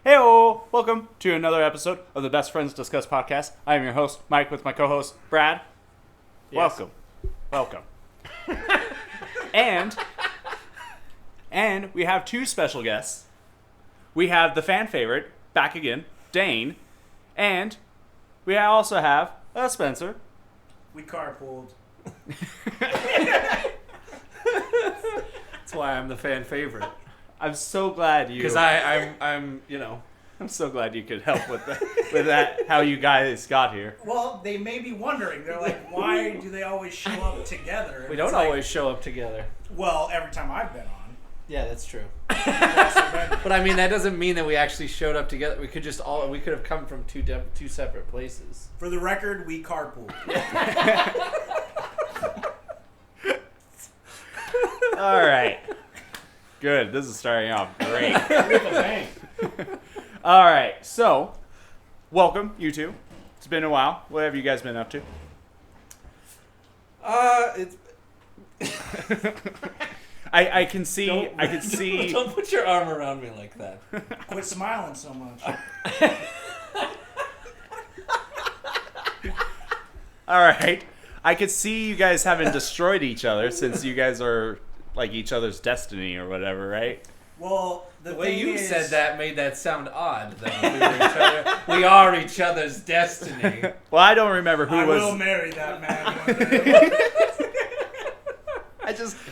Heyo! Welcome to another episode of the Best Friends Discuss podcast. I am your host, Mike, with my co-host, Brad. Yes. Welcome. And we have two special guests. We have the fan favorite, back again, Dane. And we also have Spencer. We carpooled. That's why I'm the fan favorite. I'm so glad you... Because I'm I'm so glad you could help with that, how you guys got here. Well, they may be wondering. They're like, why do they always show up together? And we don't it's like, always show up together. Well, every time I've been on. Yeah, that's true. You've also been. But I mean, that doesn't mean that we actually showed up together. We could have come from two separate places. For the record, we carpooled. All right. Good. This is starting off great. All right. So, welcome, you two. It's been a while. What have you guys been up to? It's. I can see. Don't put your arm around me like that. Quit smiling so much. All right. I could see you guys having destroyed each other since you guys are like each other's destiny or whatever, right? Well, The way you said that made that sound odd. That we are each other's destiny. Well, I don't remember who I was. will marry that man one day.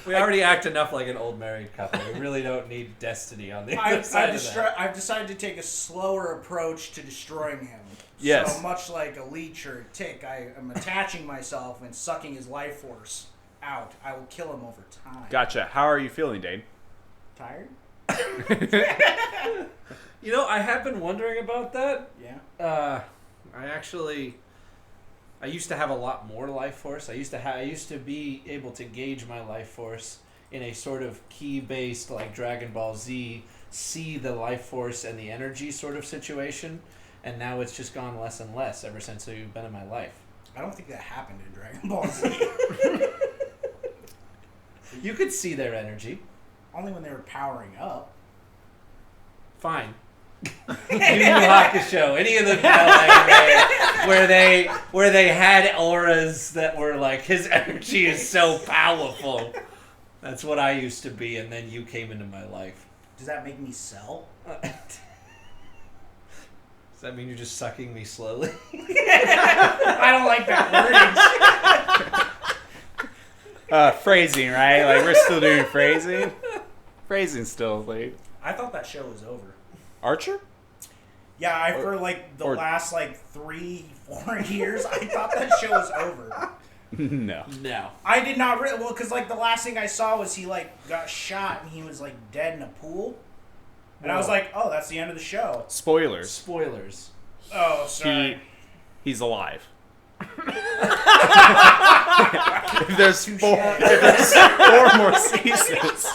We already act enough like an old married couple. We really don't need destiny on the other side of that. I've decided to take a slower approach to destroying him. Yes. So much like a leech or a tick, I am attaching myself and sucking his life force out. I will kill him over time. Gotcha. How are you feeling, Dane? Tired? I have been wondering about that. Yeah. I used to have a lot more life force. I used to be able to gauge my life force in a sort of key-based, like Dragon Ball Z, see the life force and the energy sort of situation. And now it's just gone less and less ever since you've been in my life. I don't think that happened in Dragon Ball Z. You could see their energy. Only when they were powering up. Fine. Yu Yu Hakusho, any of the anime where they had auras that were like, his energy is so powerful. That's what I used to be, and then you came into my life. Does that make me sell? Does that mean you're just sucking me slowly? I don't like that wording. Phrasing, right? Like we're still doing phrasing. Phrasing still, like I thought that show was over. Archer. Yeah, for like the last 3-4 years, I thought that show was over. No. I did not really because the last thing I saw was he got shot and he was dead in a pool, and I was like, oh, that's the end of the show. Spoilers. Oh, sorry. He's alive. if there's four more seasons.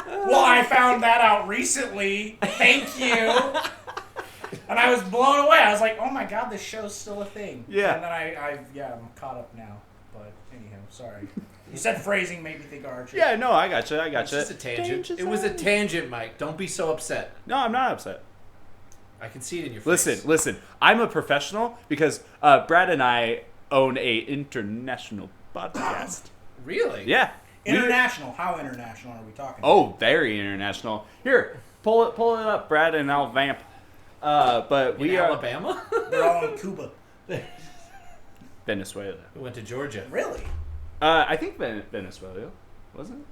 Well, I found that out recently. Thank you. And I was blown away. I was like, oh my god, this show's still a thing. Yeah. And then I'm caught up now. But anyhow, sorry. You said phrasing made me think of Archer. Yeah, no, I gotcha. It's just a tangent. It was a tangent, Mike. Don't be so upset. No, I'm not upset. I can see it in your face. Listen. I'm a professional because Brad and I own a international podcast. Really? Yeah. International. How international are we talking? Oh, very international. Here, pull it up, Brad, and I'll vamp. But we are Alabama. They're all in Cuba. Venezuela. We went to Georgia. Really? I think Venezuela, wasn't it?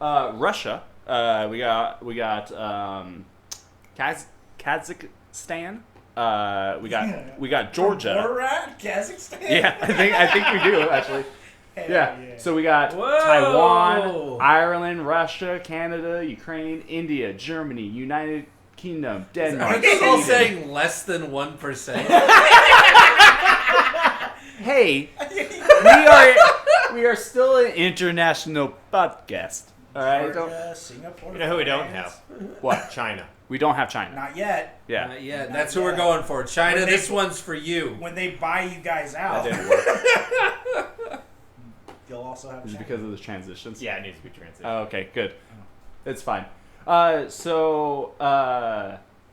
Russia. We got Kazakhstan. We got Georgia. Borat? Kazakhstan? Yeah, I think we do actually. Yeah. So we got Whoa. Taiwan, Ireland, Russia, Canada, Ukraine, India, Germany, United Kingdom, Denmark. Are they all saying less than 1%? Hey, we are still an international podcast. All right. Georgia, Singapore. You know who we don't have? What? China. We don't have China. Not yet. Yeah. Yeah, that's who we're going for. China, this one's for you. When they buy you guys out, That didn't work. you'll also have Is it China. because of the transitions? Yeah, it needs to be transitioned. Oh, okay, good. It's fine. So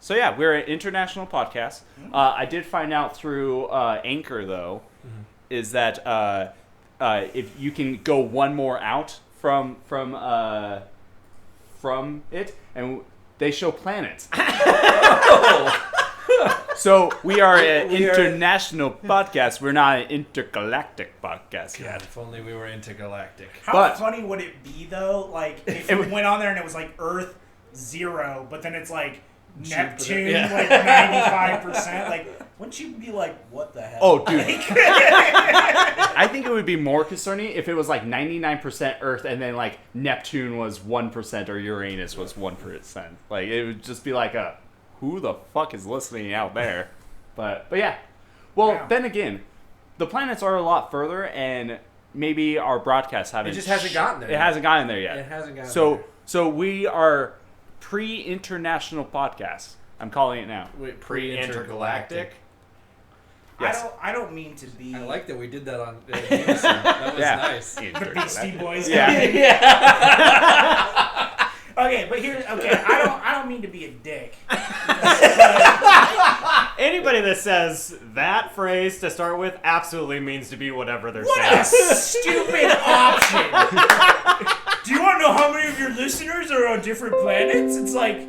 So yeah, we're an international podcast. I did find out through Anchor though, is that if you can go one more out from it, and they show planets. So we are an international podcast. We're not an intergalactic podcast yet. If only we were intergalactic. How funny would it be though? Like if we went on there and it was like Earth 0, but then it's like Neptune like 95%. Like, wouldn't you be like, what the hell? Oh, dude. I think it would be more concerning if it was like 99% Earth and then like Neptune was 1% or Uranus was 1%. Like, it would just be like who the fuck is listening out there? But yeah. Well, then again, the planets are a lot further, and maybe our broadcasts haven't. It just hasn't gotten there. It hasn't gotten there yet. It hasn't gotten there. So we are pre-international podcast. I'm calling it now. Wait, pre-intergalactic? Yes. I don't mean to be. I like that we did that on Unison. That was nice. The Beastie Boys. Yeah. Okay, but I don't mean to be a dick. Anybody that says that phrase to start with absolutely means to be whatever they're What a saying. stupid option! Do you want to know how many of your listeners are on different planets? It's like,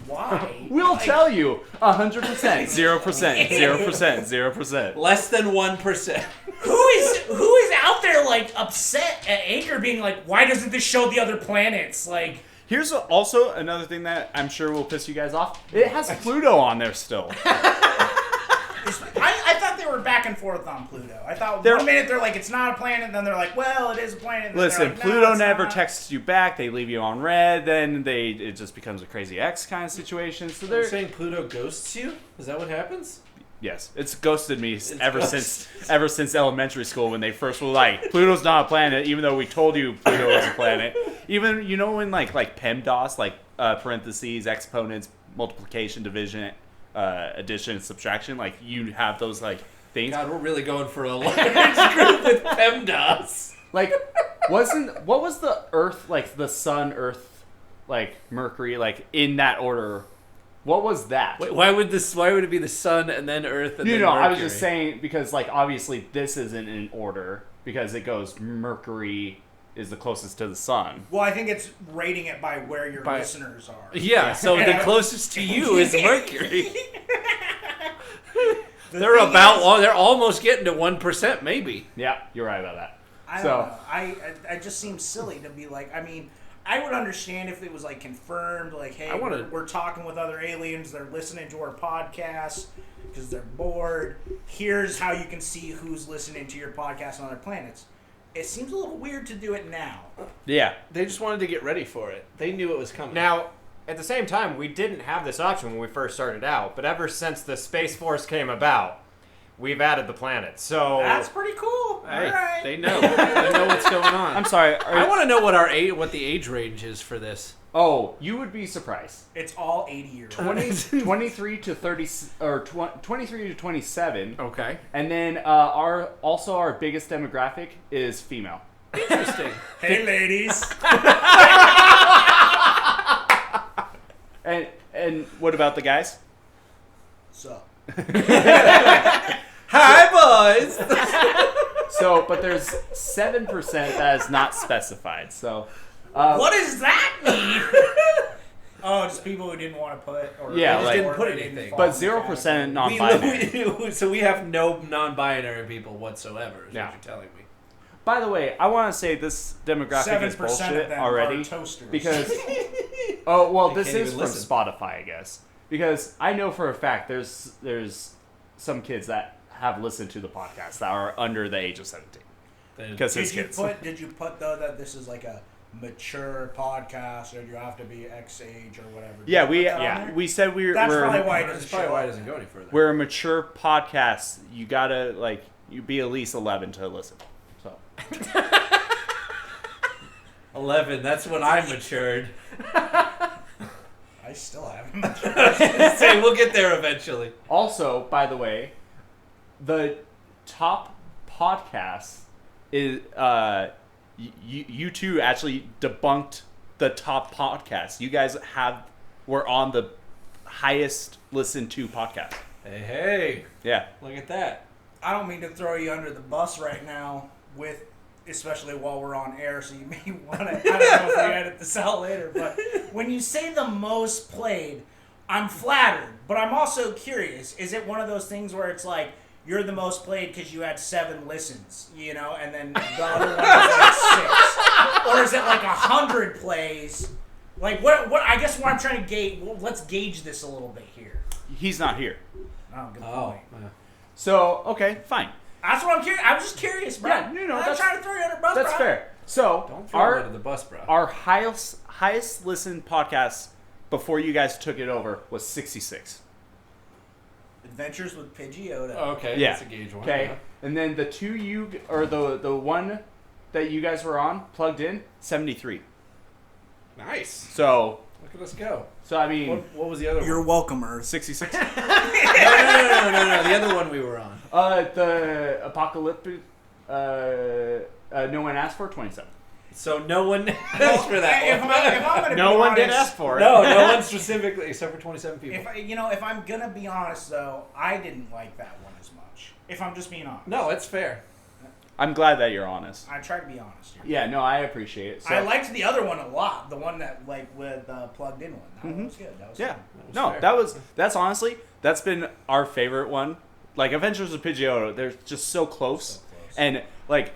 why? We'll tell you 100%, 0%, 0%, 0%. Less than 1%. Who is out there like upset at Anchor being like, why doesn't this show the other planets? Like, Here's also another thing that I'm sure will piss you guys off. It has Pluto on there still. I thought they were back and forth on Pluto. I thought one minute they're like, it's not a planet, and then they're like, well, it is a planet. Listen, like, no, Pluto it's never not. texts you back. They leave you on red. Then it just becomes a crazy X kind of situation. So You're they're saying Pluto ghosts you? Is that what happens? yes, it's ghosted me ever since elementary school when they first were like, Pluto's not a planet, even though we told you Pluto is a planet. Even when like PEMDAS, like parentheses, exponents, multiplication, division, addition, subtraction, like you have those like things. God, we're really going for a large group with PEMDAS. Like, what was the Earth, like the Sun, Earth, like Mercury, like in that order? What was that? Wait, why would it be the Sun and then Earth and then No, Mercury? I was just saying because like obviously this isn't in order because it goes Mercury is the closest to the Sun. Well, I think it's rating it by where your listeners are. Yeah, so the closest to you is Mercury. They're almost getting to 1%, maybe. Yeah, you're right about that. I don't know. I just seem silly to be like, I mean, I would understand if it was like confirmed, like, hey, we're talking with other aliens, they're listening to our podcast because they're bored. Here's how you can see who's listening to your podcast on other planets. It seems a little weird to do it now. Yeah. They just wanted to get ready for it. They knew it was coming. Now, at the same time, we didn't have this option when we first started out, but ever since the Space Force came about, we've added the planet. So That's pretty cool. Hey, All right. they know. They know what's going on. I'm sorry. I want to know what the age range is for this. Oh, you would be surprised. It's all 80 years. 23 to 30 or 23 to 27. Okay. And then our biggest demographic is female. Interesting. Hey, ladies. And what about the guys? So. Hi, boys. So, but there's 7% that is not specified. So, What does that mean? Oh, just people who didn't want to put. Or Yeah, or like- didn't put they didn't anything. fall but in the 0% category. non-binary. So we have no non-binary people whatsoever. Is Yeah. what you're telling me. By the way, I want to say this demographic is 7% of bullshit them already are toasters. because this can't is even from listen. Spotify, I guess. Because I know for a fact there's some kids that have listened to the podcast that are under the age of 17. Because it's kids. Did you put though that this is like a mature podcast, or you have to be X age or whatever? Did Yeah, you put that on there? we said That's probably why it That's doesn't probably show why it up. doesn't go any further. we're a mature podcast. You gotta you be at least 11 to listen. So 11. That's when I matured. I still haven't. Say we'll get there eventually. also, by the way, the top podcast is you two actually debunked the top podcast. You guys were on the highest listened to podcast. Hey. Yeah. Look at that. I don't mean to throw you under the bus right now, especially while we're on air, so you may want to, I don't know if you edit this out later, but when you say the most played, I'm flattered, but I'm also curious. Is it one of those things where it's like, you're the most played because you had 7 listens, and then the other one was like 6? Or is it like 100 plays? Like, what? I guess what I'm trying to gauge, let's gauge this a little bit here. He's not here. Oh, good point. So, okay, fine. That's what I'm curious. I was just curious, bro. Yeah, I'm trying to throw you under the bus, That's bro. fair. So, Don't throw him under the bus, bro. Our highest listened podcast before you guys took it over was 66. Adventures with Pidgeotto. Oh, okay, Yeah. that's a gauge one. Okay, Yeah. and then the the one that you guys were on plugged in 73. Nice. So Look at us go. I mean, What was the other You're one? welcome, Earth. 66. No. The other one we were on. The apocalyptic. No one asked for 27. So no one asked for that If one. I'm gonna No be one did honest, ask for it. No one specifically, except for 27 people. If I'm gonna be honest though, I didn't like that one as much. If I'm just being honest. No, it's fair. I'm glad that you're honest. I try to be honest here. Yeah, no, I appreciate it. So, I liked the other one a lot. The one that with plugged in one. That one was good. That was yeah, fun. no, that's honestly that's been our favorite one. Like Adventures of Pidgeotto, they're just so close. And like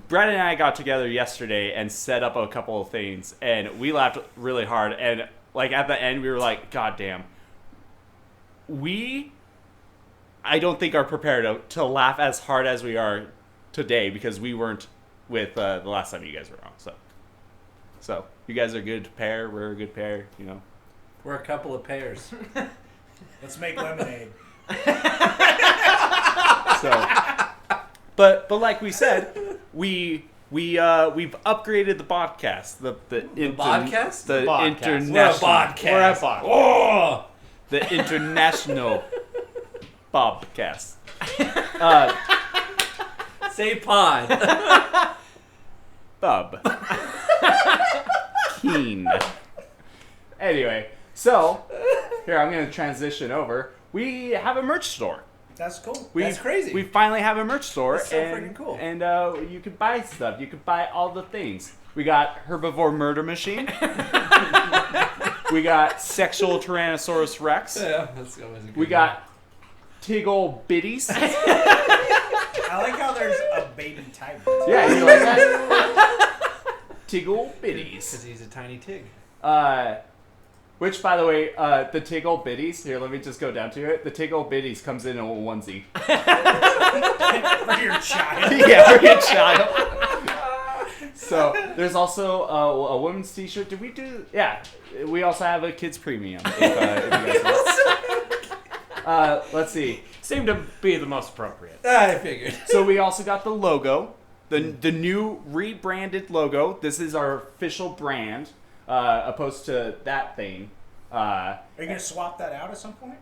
Brad and I got together yesterday and set up a couple of things, and we laughed really hard. And like at the end, we were like, "God damn, I don't think are prepared to laugh as hard as we are today because we weren't with the last time you guys were on." So you guys are a good pair. We're a good pair. We're a couple of pairs. Let's make lemonade. So, but like we said, we've upgraded the podcast. The podcast? The Podcast. international. We're a podcast. We're a podcast. Oh! The international Bobcast. Say pod. Bob. Keen. Anyway, so here I'm gonna transition over. We have a merch store. That's cool. That's crazy. We finally have a merch store. That's so and, freaking cool. And you can buy stuff. You can buy all the things. We got Herbivore Murder Machine. We got Sexual Tyrannosaurus Rex. Yeah, that's always a good We got Tiggle Bitties. I like how there's a baby tiger. Yeah, you like that? Tiggle Bitties. Because he's a tiny tig. Which, by the way, the Tiggle Bitties, here, let me just go down to it. The Tiggle Bitties comes in a onesie. For your child. Yeah, for your child. So, there's also a women's t-shirt. Did we do... Yeah, we also have a kids premium. If you guys want. Let's see. Seemed to be the most appropriate. I figured. So, we also got the logo. The new rebranded logo. This is our official brand. Opposed to that thing. Are you gonna swap that out at some point?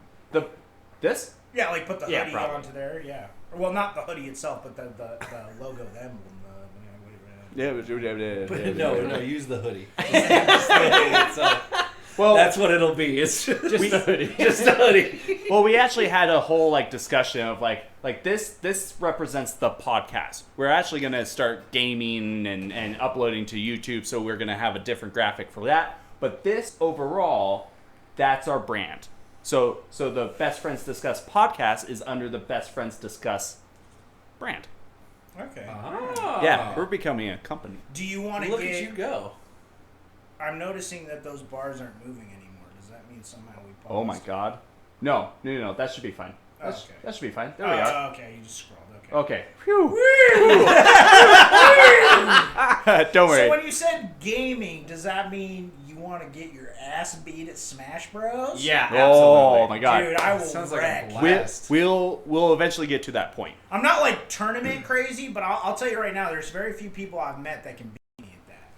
This? Yeah, like put the Yeah, hoodie probably. onto there. Yeah. Well, not the hoodie itself, but the logo, the emblem. Yeah. No, use the hoodie. Just the hoodie itself. Well, That's what it'll be. It's just a hoodie. Just a hoodie. well, we actually had a whole discussion of like this represents the podcast. We're actually gonna start gaming and uploading to YouTube, so we're gonna have a different graphic for that. But this overall, that's our brand. So the Best Friends Discuss podcast is under the Best Friends Discuss brand. Okay. Ah. Yeah, we're becoming a company. Do you want to Look get? at you go. I'm noticing that those bars aren't moving anymore. Does that mean somehow we paused? Oh my God. No. That should be fine. Oh, okay. That should be fine. There we are. Okay, you just scrolled. Okay. Okay. Phew. Don't worry. So when you said gaming, does that mean you want to get your ass beat at Smash Bros? Yeah, Oh absolutely. my God. Dude, I will Sounds like a wreck. blast. We'll eventually get to that point. I'm not like tournament crazy, but I'll tell you right now, there's very few people I've met that can beat me at that.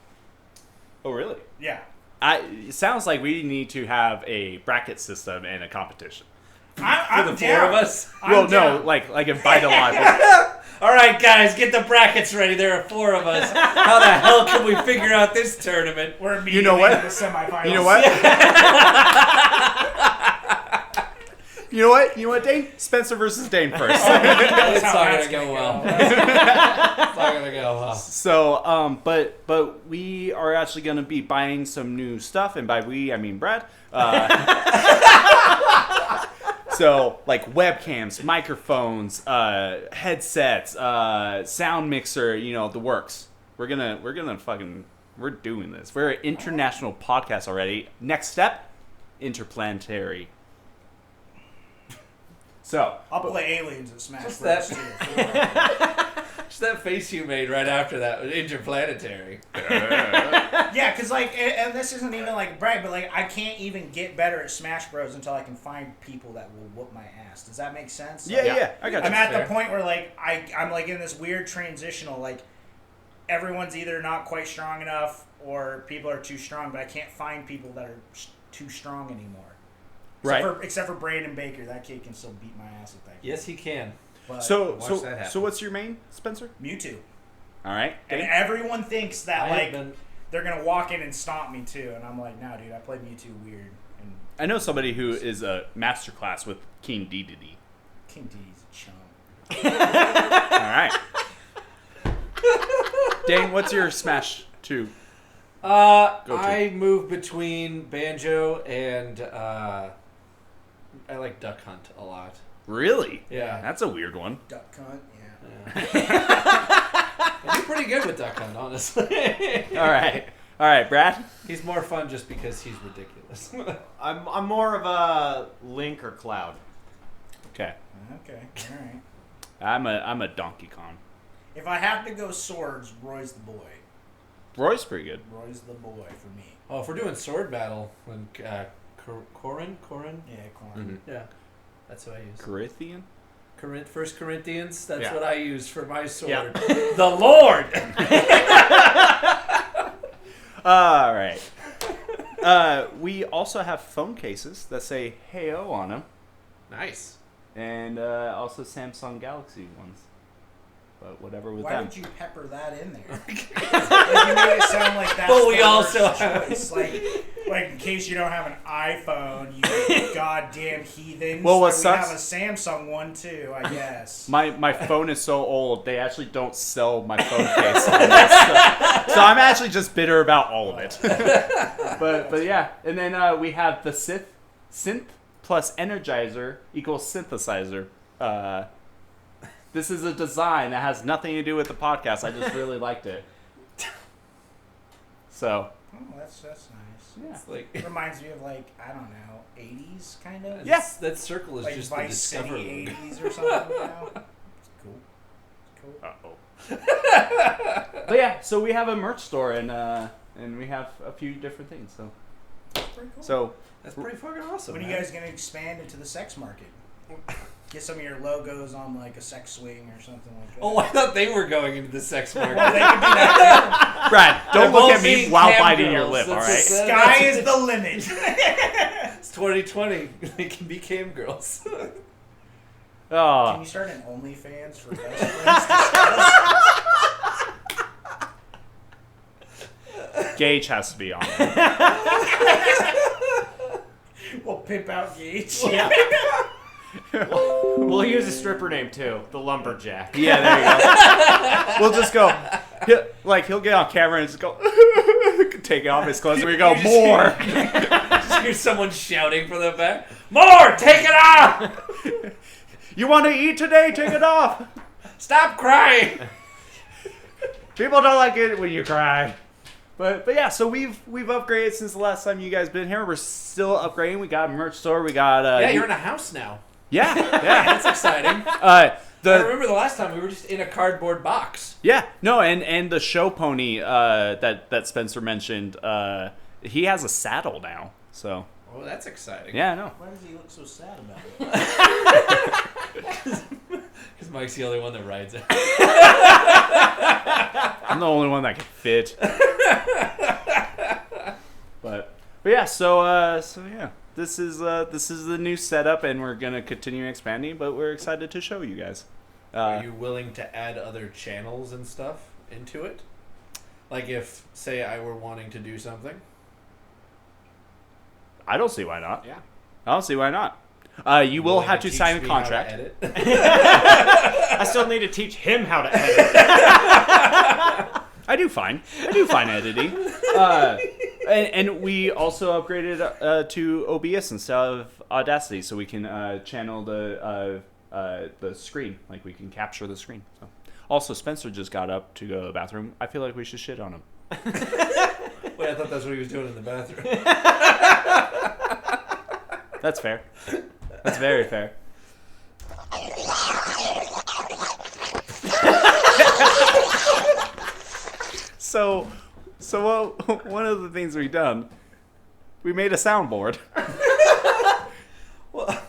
Oh really? Yeah. It sounds like we need to have a bracket system and a competition. I'm For the down. four of us? Well, no, down. like invite a lot of people. All right, guys, get the brackets ready. There are four of us. How the hell can we figure out this tournament? We're You know what? immediately in the semifinals. You know what? You know what? You know what, Dane? Spencer versus Dane first. It's not gonna go well. It's not gonna go well. So, but we are actually gonna be buying some new stuff, and by we I mean Brad. So, like webcams, microphones, headsets, sound mixer, the works. We're doing this. We're an international podcast already. Next step, interplanetary. So I'll play aliens at Smash Just Bros. that- Just that face you made right after that, interplanetary. Yeah, because and this isn't even like brag, but I can't even get better at Smash Bros. Until I can find people that will whoop my ass. Does that make sense? Yeah, I got you. I'm at the point where I'm in this weird transitional, everyone's either not quite strong enough or people are too strong, but I can't find people that are too strong anymore. Except for Brandon Baker, that kid can still beat my ass at that game. Yes, he can. But So that happen. what's your main, Spencer? Mewtwo. All right. And everyone thinks that I have been- they're gonna walk in and stomp me too, and I'm like, no, dude, I played Mewtwo weird. And I know somebody who is a master class with King Dedede. King D's a chump. All right. Dane, what's your Smash 2? I move between Banjo and I like Duck Hunt a lot. Really? Yeah. That's a weird one. Duck cunt, yeah. I do pretty good with Duck Hunt, honestly. All right, Brad. He's more fun just because he's ridiculous. I'm more of a Link or Cloud. Okay. Okay, all right. I'm a Donkey Kong. If I have to go swords, Roy's the boy. Roy's pretty good. Roy's the boy for me. Oh, if we're doing sword battle, then Corin? Yeah, Corn. Mm-hmm. Yeah, that's what I use. Corinthian? First Corinthians, that's Yeah. what I use for my sword. Yeah. The Lord! All right. We also have phone cases that say "Heyo" on them, Nice. and also Samsung Galaxy ones. But whatever with Why them. did you pepper that in there? You made it sound like that's But we the also worst have- choice. Like in case you don't have an iPhone, you goddamn heathens. Well, what we sucks- have a Samsung one too, I guess. My phone is so old, they actually don't sell my phone case. So I'm actually just bitter about all of it. but yeah, and then we have the synth plus energizer equals synthesizer. This is a design that has nothing to do with the podcast. I just really liked it. So Oh, that's nice. yeah, It's like, It reminds me of I don't know, 80s kind of. Yeah. that circle is Like just the Vice City Discover logo. 80s or something. It's cool. But yeah, so we have a merch store and we have a few different things. So Pretty cool. That's pretty fucking awesome. When are you man. guys gonna expand into the sex market? Get some of your logos on a sex swing or something like that. Oh, I thought they were going into the sex market. Well, they could do that Brad, don't They're look at both me being while cam biting your girls. lip. All That's right. too. a- Sky is the limit. It's 2020. They can be cam girls. Can Oh, you start an OnlyFans for best friends? Gage has to be on. We'll pimp out Gage. Yeah. We'll use a stripper name too, the Lumberjack. Yeah, there you go. We'll just go. He'll get on camera and just go. Take off his clothes. We go You just more. Just hear someone shouting from the back. More! Take it off! You want to eat today? Take it off. Stop crying! People don't like it when you cry. But yeah, so we've upgraded since the last time you guys been here. We're still upgrading. We got a merch store. We got Yeah, you're in a house now. yeah. That's exciting. I remember the last time we were just in a cardboard box. Yeah, no, and the show pony that Spencer mentioned, he has a saddle now. So Oh, that's exciting. yeah, no. Why does he look so sad about it? Because Mike's the only one that rides it. I'm the only one that can fit. but yeah, so yeah, this is the new setup, and we're gonna continue expanding. But we're excited to show you guys. Are you willing to add other channels and stuff into it? Like if, say, I were wanting to do something? I don't see why not. Yeah. I don't see why not. You will have to sign a contract. I still need to teach him how to edit. I do fine editing. And we also upgraded to OBS instead of Audacity, so we can channel the screen. Like, we can capture the screen. So. Also, Spencer just got up to go to the bathroom. I feel like we should shit on him. Wait, I thought that's what he was doing in the bathroom. That's fair. That's very fair. So one of the things we've done, we made a soundboard. Well,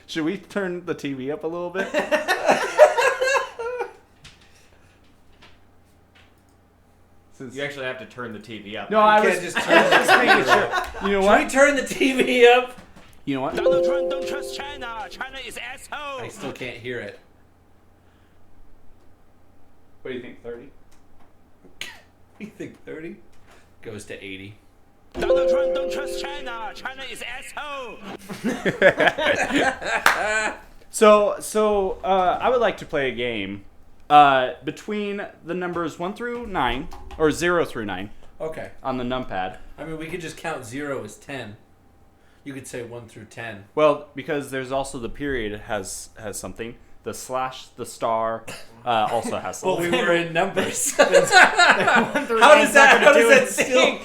should we turn the TV up a little bit? You actually have to turn the TV up. No, I was just making sure. You know what? Should we turn the TV up? You know what? Donald Trump don't trust China. China is asshole. I still can't hear it. What do you think? 30? You think 30? Goes to 80. Donald Trump don't trust China. China is asshole. So I would like to play a game between the numbers 1 through 9, or 0 through 9. Okay. On the numpad. I mean, we could just count 0 as 10. You could say 1 through 10. Well, because there's also the period has something. The slash, the star, also has something. Well, we were in numbers. How does that still?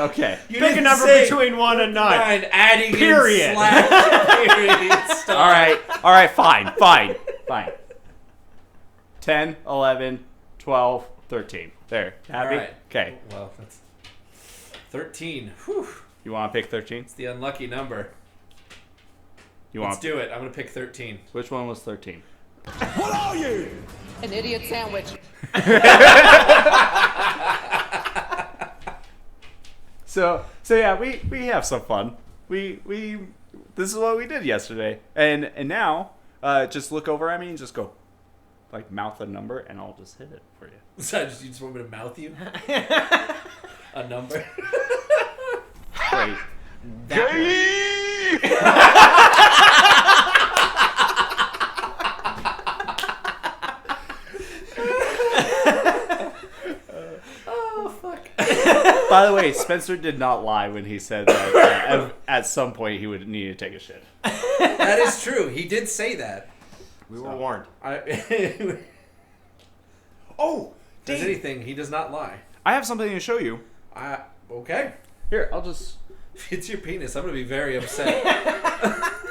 Okay. Pick a number between 1 and 9. Adding period. In slash, period, star. All right, fine. 10, 11, 12, 13. There. Happy? All right. Okay. Well, that's 13. Whew. You want to pick 13? It's the unlucky number. Let's do it. I'm going to pick 13. Which one was 13? What are you? An idiot sandwich. So yeah, we have some fun. We this is what we did yesterday. And now just look over at me and just go like mouth a number and I'll just hit it for you. So you just want me to mouth you? A number? Wait. Oh, fuck. By the way, Spencer did not lie when he said that at some point he would need to take a shit. That is true. He did say that. We were warned. Oh, if there's anything, he does not lie. I have something to show you. Okay. Here, I'll just... If it's your penis, I'm going to be very upset.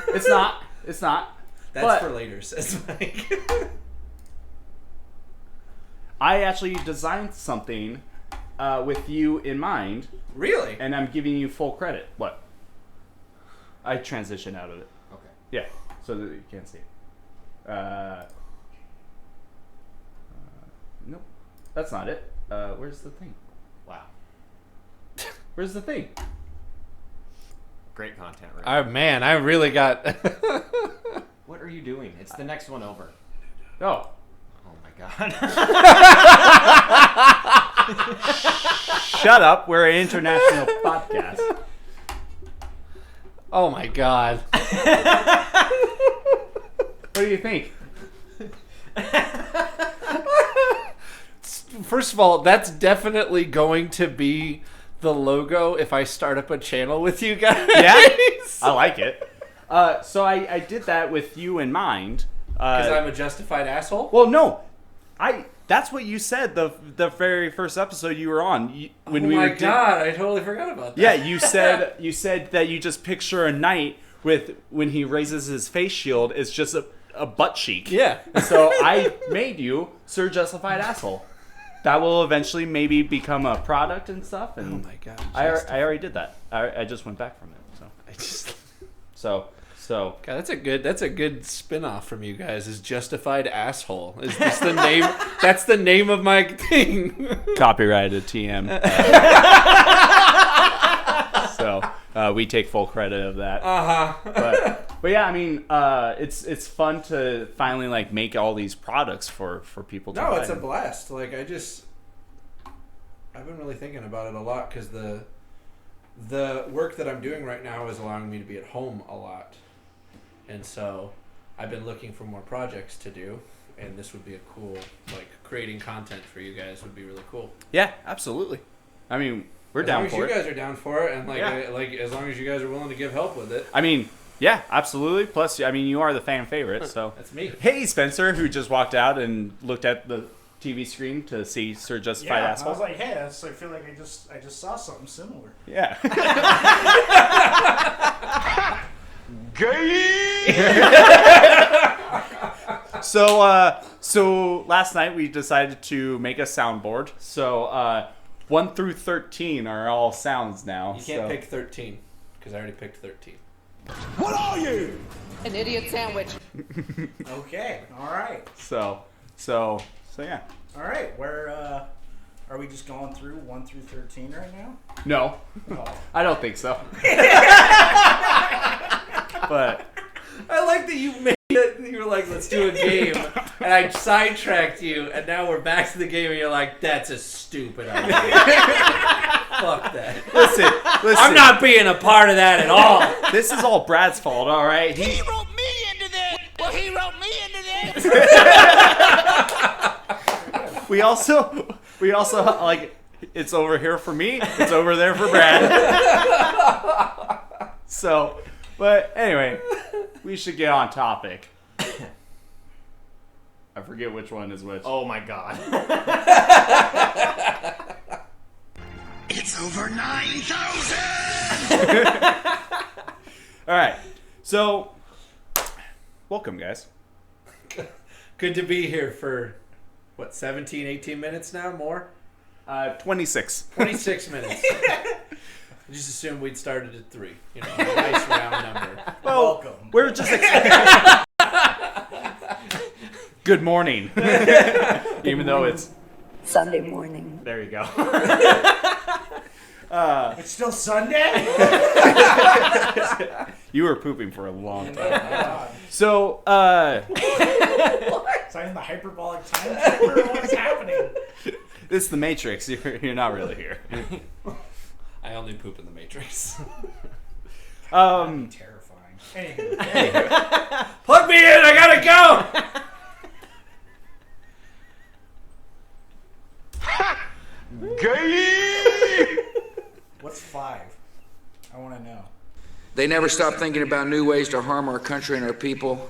It's not. That's for later, says Mike. I actually designed something with you in mind. Really? And I'm giving you full credit. What? I transitioned out of it. Okay. Yeah, so that you can't see it. Nope. That's not it. Where's the thing? Wow. Where's the thing? Great content, right? Man, I really got... What are you doing? It's the next one over. Oh. Oh my god. Shut up. We're an international podcast. Oh my god. What do you think? First of all, that's definitely going to be the logo if I start up a channel with you guys. Yeah? I like it. So I did that with you in mind. Because I'm a justified asshole? Well, no. That's what you said the very first episode you were on. God, I totally forgot about that. Yeah, you said that you just picture a knight with when he raises his face shield, it's just a butt cheek. Yeah. So I made you Sir Justified Asshole. That will eventually maybe become a product and stuff. And oh my god! I already did that. I just went back from it. So God, that's a good spin-off from you guys. Is Justified Asshole? Is this the name? That's the name of my thing. Copyrighted TM. So we take full credit of that. But yeah, I mean, it's fun to finally like make all these products for people to buy. No, it's a blast. Like I've been really thinking about it a lot because the the work that I'm doing right now is allowing me to be at home a lot. And so I've been looking for more projects to do. And this would be a cool, like, creating content for you guys would be really cool. Yeah, absolutely. I mean, we're down for it. As long as you guys are down for it, and like as long as you guys are willing to give help with it. I mean, yeah, absolutely. Plus, I mean, you are the fan favorite, so. That's me. Hey, Spencer, who just walked out and looked at the TV screen to see Sir Justified Asshole. I was like, hey, I feel like I just saw something similar. Yeah. So last night we decided to make a soundboard. So 1 through 13 are all sounds now. You can't pick 13 because I already picked 13. What are you? An idiot sandwich. Okay, all right. So yeah. All right, where are we just going through 1 through 13 right now? No, Oh. I don't think so. But I like that you made it. You were like, let's do a game. And I sidetracked you, and now we're back to the game, and you're like, that's a stupid idea. Fuck that. listen. I'm not being a part of that at all. This is all Brad's fault, all right? He wrote me into this. Well, he wrote me into this. We also like it's over here for me. It's over there for Brad. So, but anyway, we should get on topic. I forget which one is which. Oh my god. It's over 9,000. All right. So, welcome, guys. Good to be here for, 17, 18 minutes now? More? 26. 26 minutes. I just assumed we'd started at 3. You know, a nice round number. Well, Welcome. we're just. Good morning. Even though it's Sunday morning. there you go. It's still Sunday? You were pooping for a long time. God. So, It's not even the hyperbolic time chamber. What's happening? it's the Matrix. You're not really here. I only poop in the Matrix. Terrifying. Anywho. Plug me in! I gotta go! What's 5? I want to know. They never stop thinking about new ways to harm our country and our people,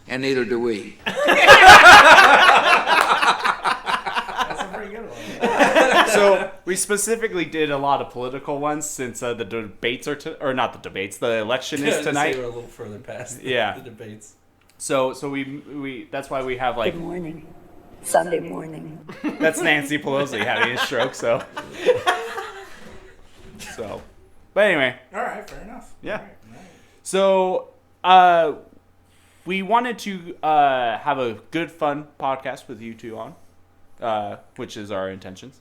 and neither do we. That's a pretty good one. So we specifically did a lot of political ones since the debates are or not the debates. The election is tonight. We're a little further past Yeah. the debates. So we that's why we have like Good morning. Sunday morning. that's Nancy Pelosi having a stroke. So but anyway, All right, fair enough. Yeah. All right. so we wanted to have a good fun podcast with you two on, which is our intentions.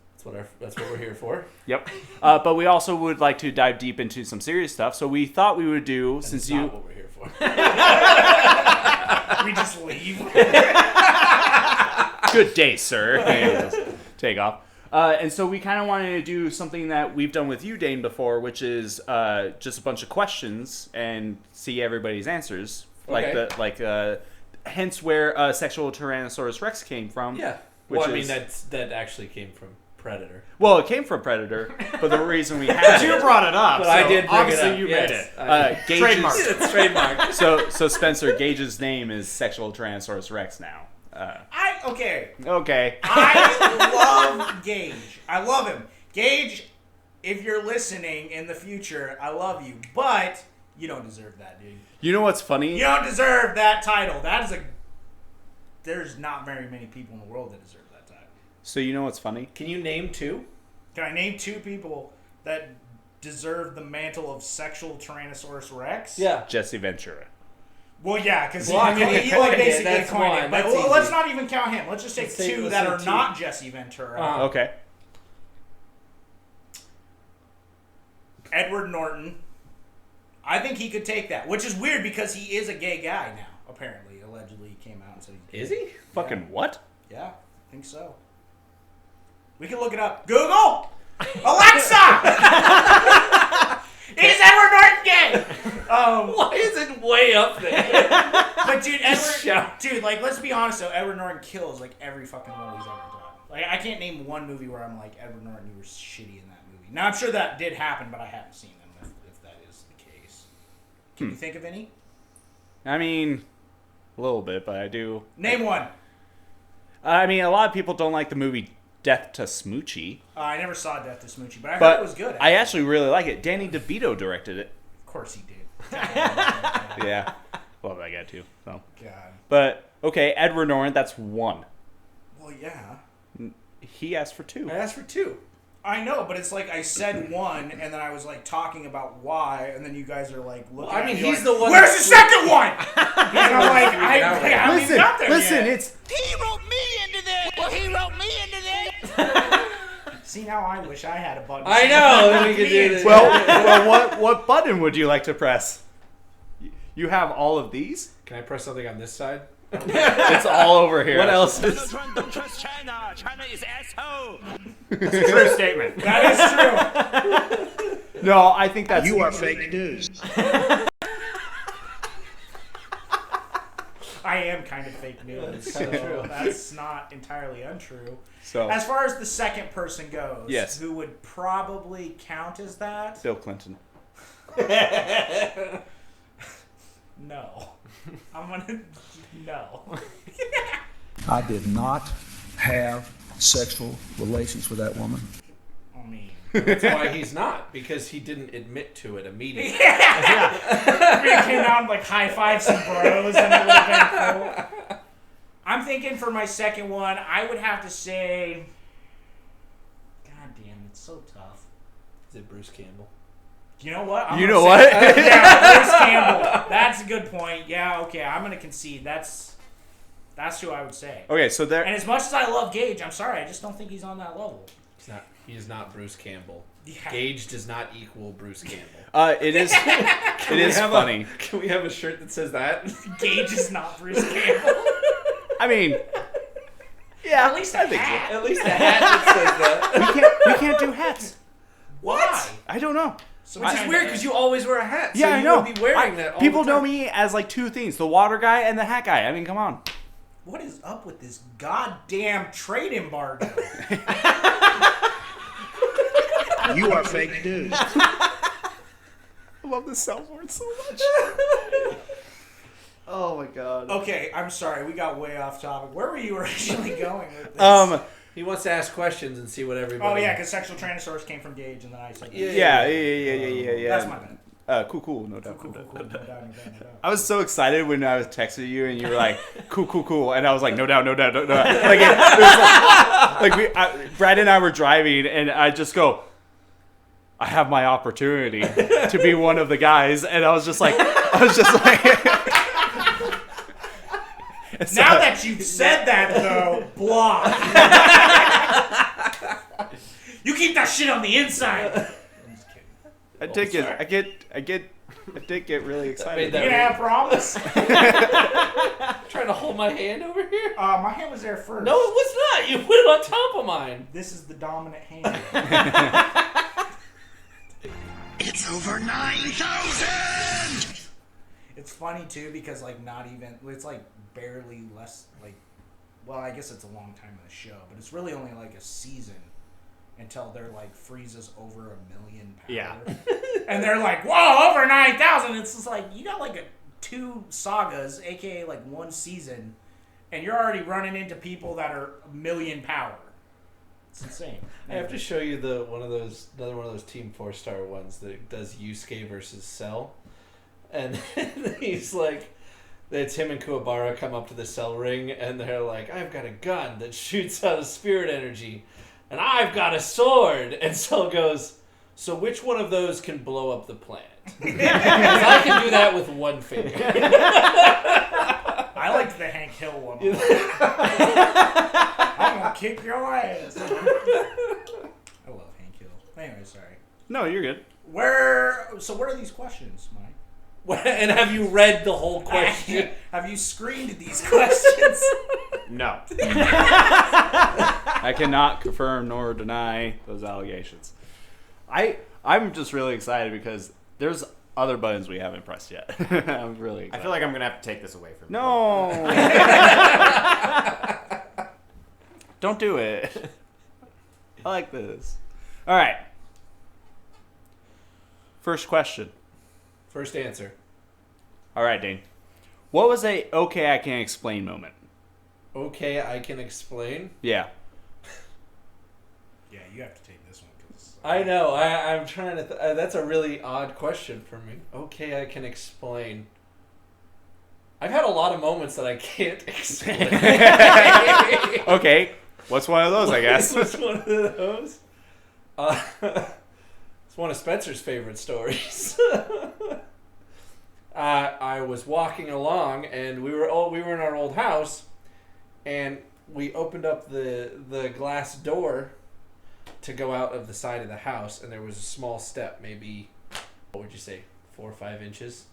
That's what we're here for. Yep. But we also would like to dive deep into some serious stuff. So we thought we would do That's not what we're here for. We just leave. Good day, sir. And just take off. And so we kind of wanted to do something that we've done with you, Dane, before, which is just a bunch of questions and see everybody's answers. Okay. Hence where sexual Tyrannosaurus Rex came from. Yeah. Which Well, I mean, is- that actually came from Predator. Well, it came from Predator, but the reason we had You it, brought it up. But so I did bring obviously it up. you Yes. made it. Gage's, Trademark. It's trademarked. So Spencer, Gage's name is sexual Tyrannosaurus Rex now. Okay. Okay. I love Gage. I love him. Gage, if you're listening in the future, I love you. But you don't deserve that, dude. You know what's funny? You don't deserve that title. There's not very many people in the world that deserve that title. So you know what's funny? Can you name 2? Can I name 2 people that deserve the mantle of sexual Tyrannosaurus Rex? Yeah. Jesse Ventura. Well, yeah, because Well, I mean, he like okay, basically that's coined one. it. But That's let's easy. not even count him. Let's just take Let's say- 2 let's that say are 2. not Jesse Ventura. Okay. Edward Norton. I think he could take that, which is weird because he is a gay guy now. Apparently, allegedly, he came out and said he's gay. Is he? Fucking what? Yeah, I think so. We can look it up. Google, Alexa. gay. Why is it way up there? But dude, like, let's be honest though, Edward Norton kills like every fucking role he's ever done. Like, I can't name one movie where I'm like, Edward Norton, you were shitty in that movie. Now, I'm sure that did happen, but I haven't seen them, if that is the case. Can you think of any? I mean, a little bit, but I do. Name one. I mean, a lot of people don't like the movie Death to Smoochie. I never saw Death to Smoochie, but I heard it was good. I actually really like it. Danny DeVito directed it. Of course he did. Yeah. Love that guy, too. So. God. But, okay, Edward Norton, that's one. Well, yeah. He asked for two. I asked for two. I know, but it's like I said one, and then I was like talking about why, and then you guys are like looking at me he's like, the one. Where's the second one? And I'm like, I haven't even got there yet. It's... He wrote me into this. Well, he wrote me into this. See, now I wish I had a button. I know. Then we could do this. Well, what button would you like to press? You have all of these? Can I press something on this side? It's all over here. What else Donald is... Trump, don't trust China. China is asshole. It's a true statement. That is true. No, I think that's... You are fake news. I am kind of fake news. So true. that's not entirely untrue. So, As far as the second person goes, Yes. who would probably count as that? Bill Clinton. No. I'm gonna... No. I did not have sexual relations with that woman. I mean... That's why he's not, because he didn't admit to it immediately. It came out and like high five some bros and it would have been cool. I'm thinking for my second one, I would have to say... God damn, it's so tough. Is it Bruce Campbell? You know what? You know what? Yeah, Bruce Campbell. That's a good point. Yeah, okay, I'm going to concede. That's who I would say. Okay, so there... And as much as I love Gage, I'm sorry, I just don't think he's on that level. He is not Bruce Campbell. Yeah. Gage does not equal Bruce Campbell. It is... it is funny. Can we have a shirt that says that? Gage is not Bruce Campbell. I mean... Yeah, At least I a think hat. At least a hat that says that. we can't do hats. Why? I don't know. So Which is weird because you always wear a hat. So Yeah, I you know. would be wearing that all People the time. know me as like two things: the water guy and the hat guy. I mean, come on. What is up with this goddamn trade embargo? You are fake news. I love this soundboard so much. Oh my god. Okay, I'm sorry, we got way off topic. Where were you originally going with this? He wants to ask questions and see what everybody... Oh yeah, because sexual Tyrannosaurus came from Gage, and then I said, Yeah. That's my bad. Cool. No doubt. Cool. No doubt. I was so excited when I was texting you and you were like, cool, and I was like, no doubt. Like, it was like Brad and I were driving, and I just go, I have my opportunity to be one of the guys, and I was just like. Now that you've said that, though, block. You keep that shit on the inside. I'm just kidding. I did get really excited. You gonna have promise? Trying to hold my hand over here? My hand was there first. No, it was not. You put it on top of mine. This is the dominant hand. It's over 9,000! It's funny, too, because, like, not even... It's, like, barely less, like... Well, I guess it's a long time in the show, but it's really only, like, a season until they're, like, freezes over 1 million power. Yeah. And they're like, whoa, over 9,000! It's just like, you got, like, 2 sagas, a.k.a., like, 1 season, and you're already running into people that are 1 million power. It's insane. I have to show you another one of those Team 4-star ones that does Yusuke versus Cell. And he's like, it's him and Kuwabara come up to the Cell ring, and they're like, I've got a gun that shoots out of spirit energy, and I've got a sword. And Cell goes, so which one of those can blow up the planet? Because I can do that with one finger. I liked the Hank Hill one. I'm gonna kick your ass. I love Hank Hill. Anyway, sorry. No, you're good. So what are these questions, Mike? And have you read the whole question? Have you screened these questions? No. I cannot confirm nor deny those allegations. I'm just really excited because there's other buttons we haven't pressed yet. I'm really excited. I feel like I'm going to have to take this away from you. No! Don't do it. I like this. All right. First question. First answer. All right, Dane. What was a okay I can explain moment? Okay, I can explain. Yeah. Yeah, you have to take this one. I know. I'm trying to... that's a really odd question for me. Okay, I can explain. I've had a lot of moments that I can't explain. Okay. What's one of those, I guess? What's one of those? It's one of Spencer's favorite stories. I was walking along, and we were in our old house, and we opened up the glass door to go out of the side of the house, and there was a small step, maybe, what would you say, 4 or 5 inches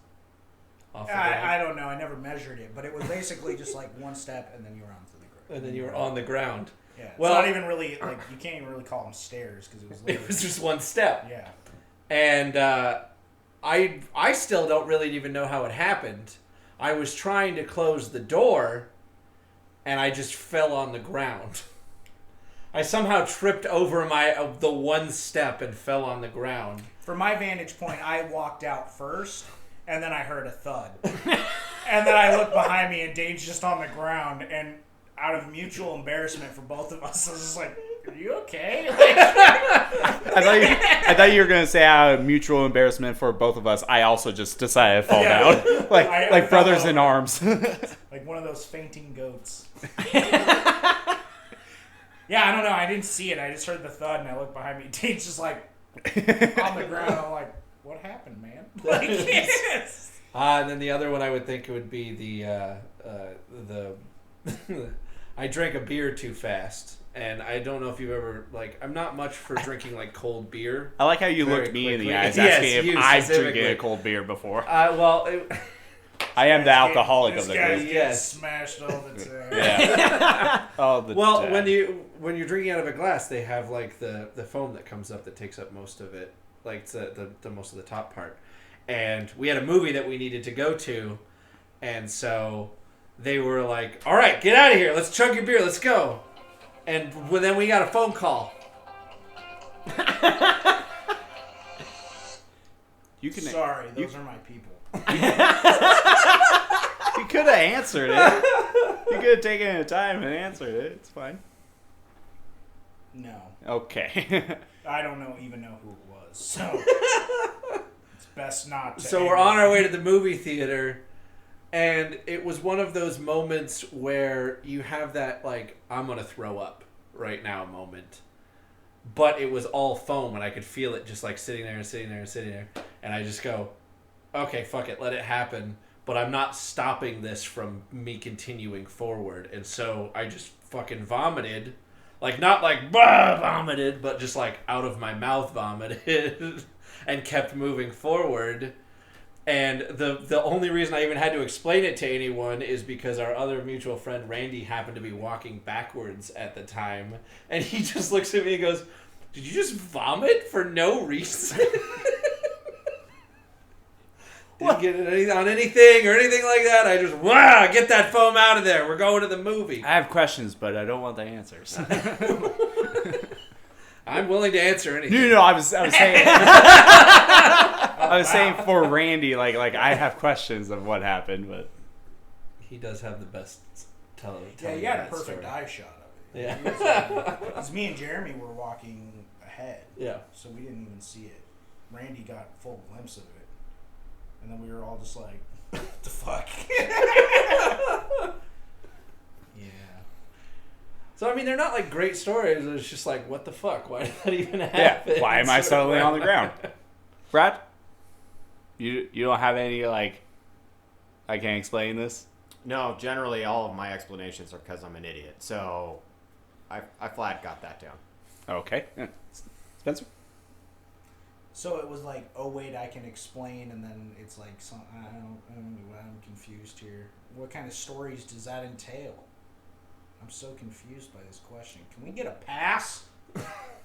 off the ground? I don't know. I never measured it, but it was basically just like one step, and then you were onto the ground. And then you were on the ground. Yeah. Well, it's not even really, like, you can't even really call them stairs, because it was literally... It was just one step. Yeah. And I still don't really even know how it happened. I was trying to close the door, and I just fell on the ground. I somehow tripped over the one step and fell on the ground. From my vantage point, I walked out first, and then I heard a thud. And then I looked behind me, and Dane's just on the ground, and out of mutual embarrassment for both of us, I was just like, are you okay? Like, I thought you were going to say out of mutual embarrassment for both of us, I also just decided to fall down. Like brothers in arms. Like one of those fainting goats. Yeah, I don't know. I didn't see it. I just heard the thud, and I looked behind me. Dane's just like on the ground. I'm like, what happened, man? Like, yes. And then the other one I would think would be the I drank a beer too fast, and I don't know if you've ever, like, I'm not much for drinking like cold beer. I like how you looked me in the eyes asking if I've drinking a cold beer before. I am the alcoholic of the group. Yes, smashed all the time. Yeah. All the time. when you're drinking out of a glass, they have like the foam that comes up that takes up most of it, like the most of the top part. And we had a movie that we needed to go to, and so they were like, "All right, get out of here. Let's chug your beer. Let's go." And then we got a phone call. Sorry, those are my people. You could have answered it. You could have taken the time and answered it. It's fine. No. Okay. I don't even know who it was, so it's best not to. So we're on our way to the movie theater, and it was one of those moments where you have that, like, I'm going to throw up right now moment. But it was all foam, and I could feel it just, like, sitting there. And I just go, okay, fuck it, let it happen. But I'm not stopping this from me continuing forward. And so I just fucking vomited. Like, not like, bah, vomited, but just, like, out of my mouth vomited. And kept moving forward. And the only reason I even had to explain it to anyone is because our other mutual friend, Randy, happened to be walking backwards at the time. And he just looks at me and goes, "Did you just vomit for no reason?" Didn't get it on anything or anything like that. I just, get that foam out of there. We're going to the movie. I have questions, but I don't want the answers. I'm willing to answer anything. No, I was saying... I was saying for Randy, like I have questions of what happened, but... He does have the best telling. Yeah, you had a perfect eye shot of it. Yeah. Because me and Jeremy were walking ahead. Yeah. So we didn't even see it. Randy got a full glimpse of it. And then we were all just like, what the fuck? Yeah. So, I mean, they're not like great stories. It's just like, what the fuck? Why did that even happen? Yeah, why am I suddenly on the ground? Brad? You don't have any, like, I can't explain this? No, generally all of my explanations are because I'm an idiot. So I flat got that down. Okay. Yeah. Spencer? So it was like, oh wait, I can explain, and then it's like, I'm confused here. What kind of stories does that entail? I'm so confused by this question. Can we get a pass?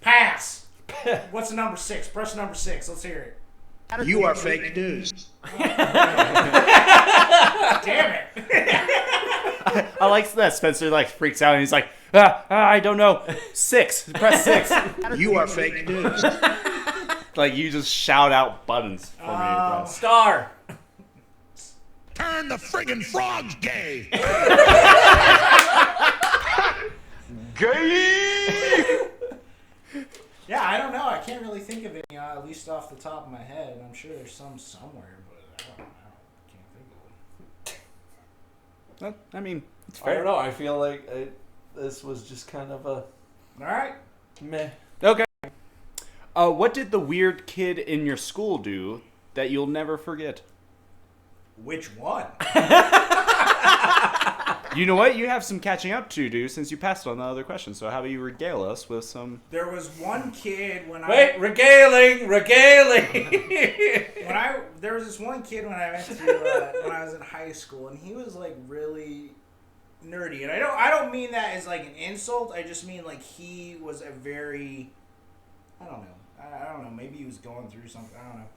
Pass! What's the number 6? Press number 6. Let's hear it. You are fake news. Damn it. I like that Spencer like freaks out and he's like, I don't know. 6. Press 6. You are fake news. Like you just shout out buttons for me. Star. Turn the friggin' frogs gay. Gay. Yeah, I don't know. I can't really think of any, at least off the top of my head. I'm sure there's some somewhere, but I don't know. Can't think of Well, I mean, it's I fair. don't know. I feel like this was just kind of a it. All right. meh. Okay. What did the weird kid in your school do that you'll never forget? Which one? You know what? You have some catching up to do since you passed on the other question. So how about you regale us with some... There was one kid when Regaling. There was this one kid when I went to when I was in high school, and he was like really nerdy. And I don't mean that as like an insult. I just mean like he was a very... I don't know. Maybe he was going through something. I don't know.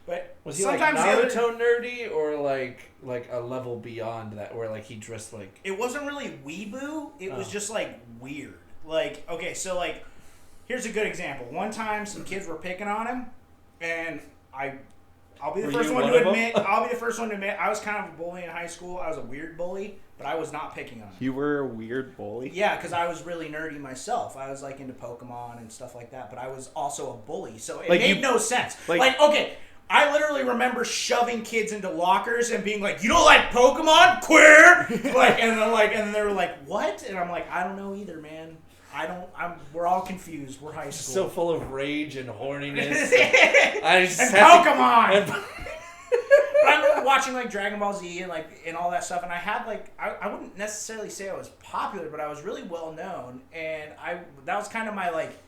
But Was he like Naruto nerdy or like a level beyond that where like he dressed like... It wasn't really weeaboo. It was just like weird. Like, okay, so like, here's a good example. One time some kids were picking on him, and I'll be the first one to admit I was kind of a bully in high school. I was a weird bully, but I was not picking on him. You were a weird bully? Yeah, because I was really nerdy myself. I was like into Pokemon and stuff like that, but I was also a bully, so it made no sense. Like, okay, I literally remember shoving kids into lockers and being like, "You don't like Pokemon? Queer!" and then they were like, "What?" And I'm like, "I don't know either, man. We're all confused. We're high school." So full of rage and horniness. and Pokemon. But I remember watching like Dragon Ball Z and all that stuff, and I had like I wouldn't necessarily say I was popular, but I was really well known, and that was kind of my like.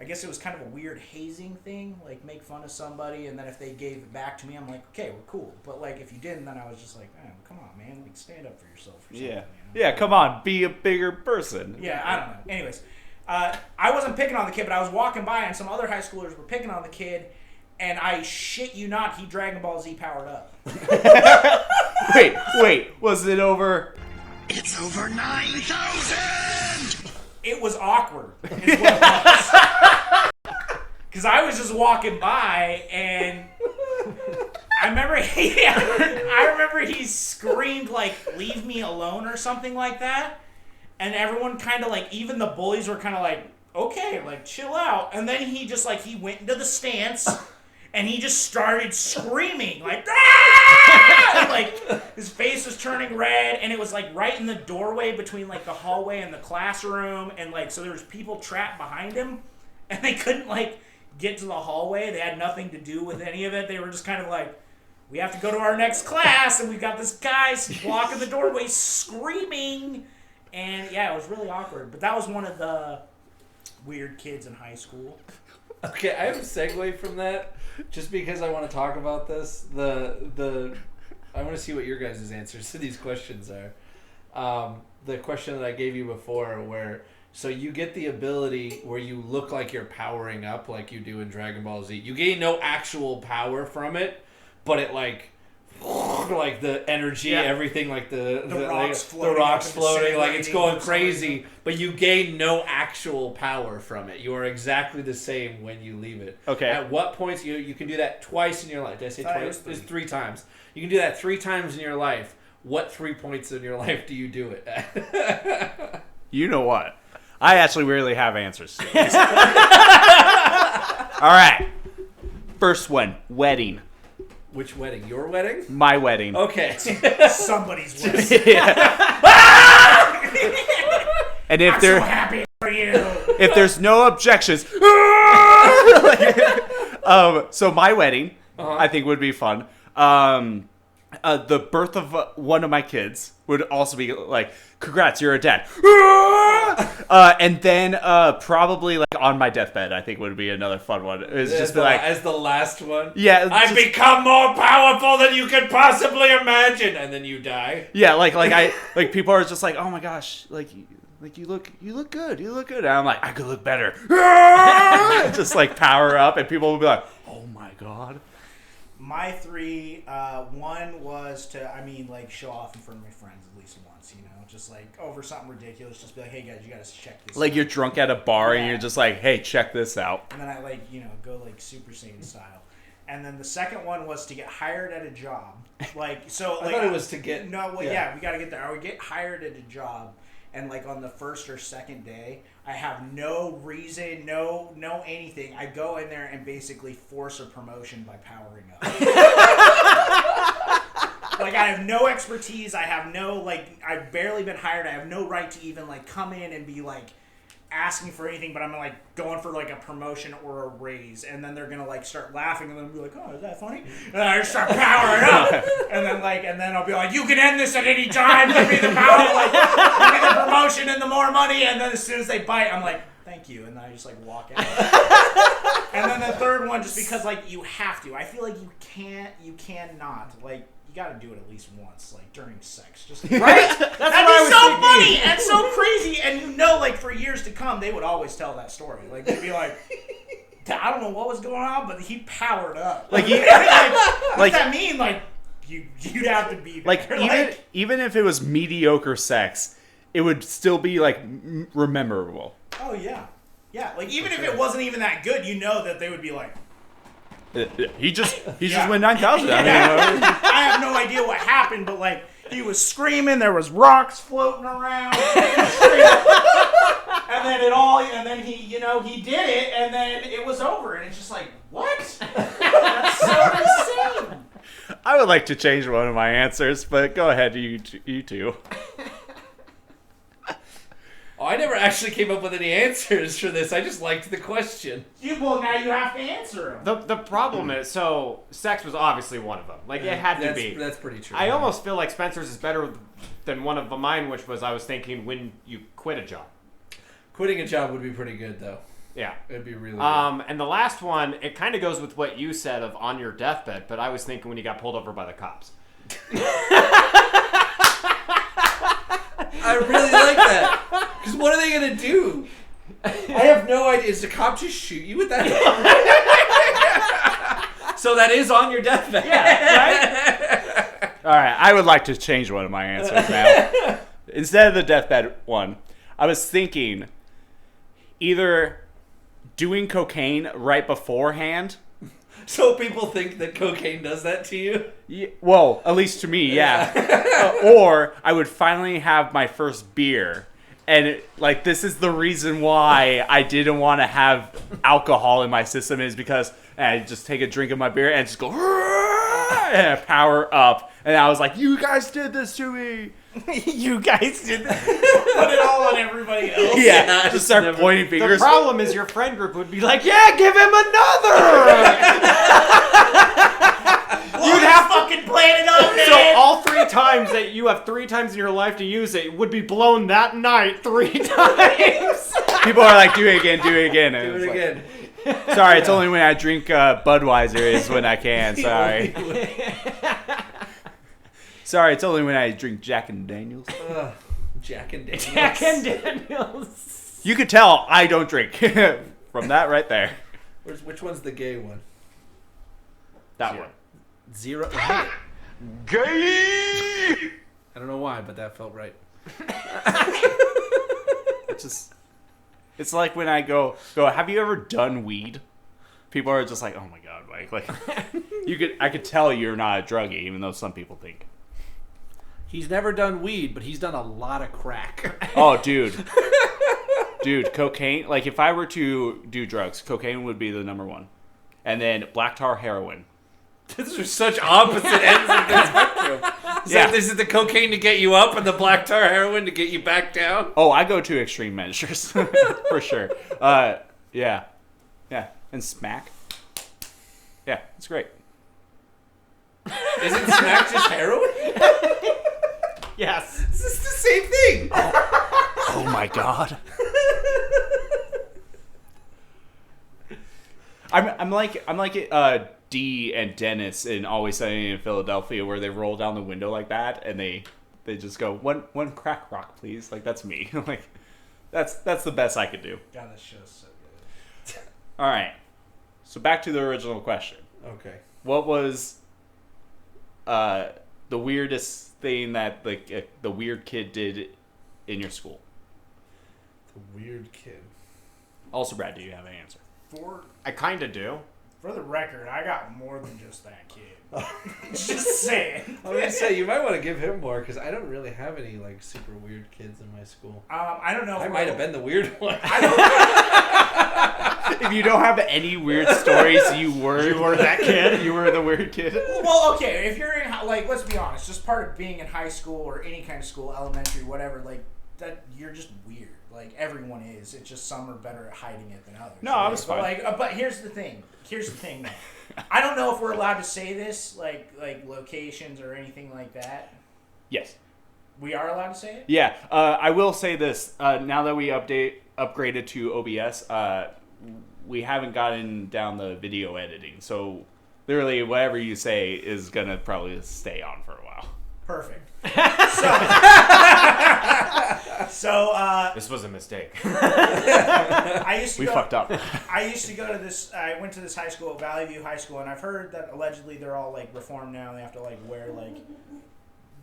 I guess it was kind of a weird hazing thing, like make fun of somebody, and then if they gave it back to me, I'm like, okay, we're cool. But like if you didn't, then I was just like, man, come on, man, like stand up for yourself. Or something, Yeah. You know? Yeah, come on, be a bigger person. Yeah, I don't know. Anyways, I wasn't picking on the kid, but I was walking by and some other high schoolers were picking on the kid, and I shit you not, he Dragon Ball Z powered up. Wait, was it over? It's over 9,000. It was awkward, is what it was. Because I was just walking by, and I remember he screamed, like, "Leave me alone," or something like that. And everyone kind of, like, even the bullies were kind of like, okay, like, chill out. And then he just, like, he went into the stance, and he just started screaming, like, "Ah!" And, like, his face was turning red, and it was, like, right in the doorway between, like, the hallway and the classroom. And, like, so there was people trapped behind him, and they couldn't, like, get to the hallway. They had nothing to do with any of it. They were just kind of like, we have to go to our next class, and we got this guy blocking the doorway screaming. And yeah, it was really awkward. But that was one of the weird kids in high school. Okay, I have a segue from that just because I want to talk about this. I want to see what your guys' answers to these questions are. The question that I gave you before where... So you get the ability where you look like you're powering up like you do in Dragon Ball Z. You gain no actual power from it, but it like the energy, everything like the rocks floating, like it's going crazy, but you gain no actual power from it. You are exactly the same when you leave it. Okay. At what points you can do that twice in your life? Did I say twice? It's 3 times. You can do that 3 times in your life. What 3 points in your life do you do it at? You know what? I actually really have answers to this. All right. First one, wedding. Which wedding? Your wedding? My wedding. Okay. Somebody's wedding. And if I'm so happy for you. If there's no objections, so my wedding, I think would be fun. The birth of one of my kids would also be like, congrats, you're a dad. And then probably like on my deathbed, I think would be another fun one. It's just like as the last one. Yeah, I've become more powerful than you could possibly imagine, and then you die. Yeah, like people are just like, oh my gosh, like you look good, and I'm like, I could look better. Just like power up, and people will be like, oh my god. My 3, one was to, show off in front of my friends at least once, just like over something ridiculous, just be like, hey guys, you gotta check this out. You're drunk at a bar and you're just like, hey, check this out. And then I go like Super Saiyan style. And then the second one was to get hired at a job. I thought it was to get... No, well, yeah, we gotta get there. I would get hired at a job, and on the first or second day, I have no reason, no anything. I go in there and basically force a promotion by powering up. I have no expertise. I have no, I've barely been hired. I have no right to even, come in and be, asking for anything, but I'm, going for, a promotion or a raise. And then they're going to, start laughing, and then be like, oh, is that funny? And I just start powering up. And then I'll be like, you can end this at any time. Give me the power. Give me the promotion and the more money. And then as soon as they bite, I'm like, thank you. And then I just, walk out. And then the third one, just because, you have to. I feel like you cannot, you got to do it at least once, during sex. Just right? That'd be so funny and so crazy. And for years to come, they would always tell that story. They'd be like, I don't know what was going on, but he powered up. What does that mean? You'd have to be there. Even if it was mediocre sex, it would still be, memorable. Oh, yeah. Yeah, even if it wasn't even that good, that they would be like, he just went 9,000. I have no idea what happened, but he was screaming. There was rocks floating around, and then he did it, and then it was over, and it's just like, what? That's so insane. I would like to change one of my answers, but go ahead, you two. Oh, I never actually came up with any answers for this. I just liked the question. Well, now you have to answer them. The problem is, sex was obviously one of them. It had to be. That's pretty true. I almost feel like Spencer's is better than one of mine, which was I was thinking when you quit a job. Quitting a job would be pretty good, though. Yeah. It'd be really good. And the last one, it kind of goes with what you said of on your deathbed, but I was thinking when you got pulled over by the cops. I really like that. Because what are they going to do? I have no idea. Is the cop just shoot you with that? So that is on your deathbed. Yeah, right? All right, I would like to change one of my answers now. Instead of the deathbed one, I was thinking either doing cocaine right beforehand. So people think that cocaine does that to you? Yeah, well, at least to me, yeah. Or I would finally have my first beer. And this is the reason why I didn't want to have alcohol in my system is because I just take a drink of my beer and just go and power up. And I was like, you guys did this to me. You guys did this. Put it all on everybody else. Yeah, just start pointing fingers. The problem is your friend group would be like, yeah, give him another. You'd have fucking planned it up, man. So all 3 times that you have 3 times in your life to use it would be blown that night 3 times. People are like, do it again. Do it again. Sorry, it's only when I drink Budweiser is when I can. Sorry. Sorry, it's only when I drink Jack and Daniels. Jack and Daniels. Jack and Daniels. You could tell I don't drink from that right there. Which one's the gay one? That one. Zero. Gay! I don't know why, but that felt right. It's like when I go, have you ever done weed? People are just like, oh my god, Mike. I could tell you're not a druggie, even though some people think. He's never done weed, but he's done a lot of crack. Oh, dude. Dude, cocaine. If I were to do drugs, cocaine would be the number one. And then black tar heroin. These are such opposite ends of the spectrum. So this is the cocaine to get you up and the black tar heroin to get you back down? Oh, I go to extreme measures. For sure. Yeah. And smack. Yeah, it's great. Isn't smack just heroin? Yes. This is the same thing. Oh my god. I'm like D and Dennis in Always Sunny in Philadelphia, where they roll down the window like that and they just go one crack rock, please. That's me. That's the best I could do. God, this show's so good. All right. So back to the original question. Okay. what was the weirdest thing that the weird kid did in your school? The weird kid. Also, Brad, do you have an answer? I kind of do. For the record, I got more than just that kid. Just saying. I was gonna say you might want to give him more because I don't really have any like super weird kids in my school. I don't know. I might have been the weird one. If you don't have any weird stories, you were that kid. You were the weird kid. Well, okay. If you're in let's be honest, just part of being in high school or any kind of school, elementary, whatever, like that, you're just weird. Like everyone is. It's just some are better at hiding it than others. No, I was fine. But here's the thing. Though. I don't know if we're allowed to say this, like locations or anything like that. Yes. We are allowed to say it? Yeah. I will say this. Now that we upgraded to OBS, we haven't gotten down the video editing. So literally whatever you say is going to probably stay on for a while. Perfect. So This was a mistake. We fucked up. I used to go to this. I went to this high school, Valley View High School, and I've heard that allegedly they're all like reformed now. And they have to like wear like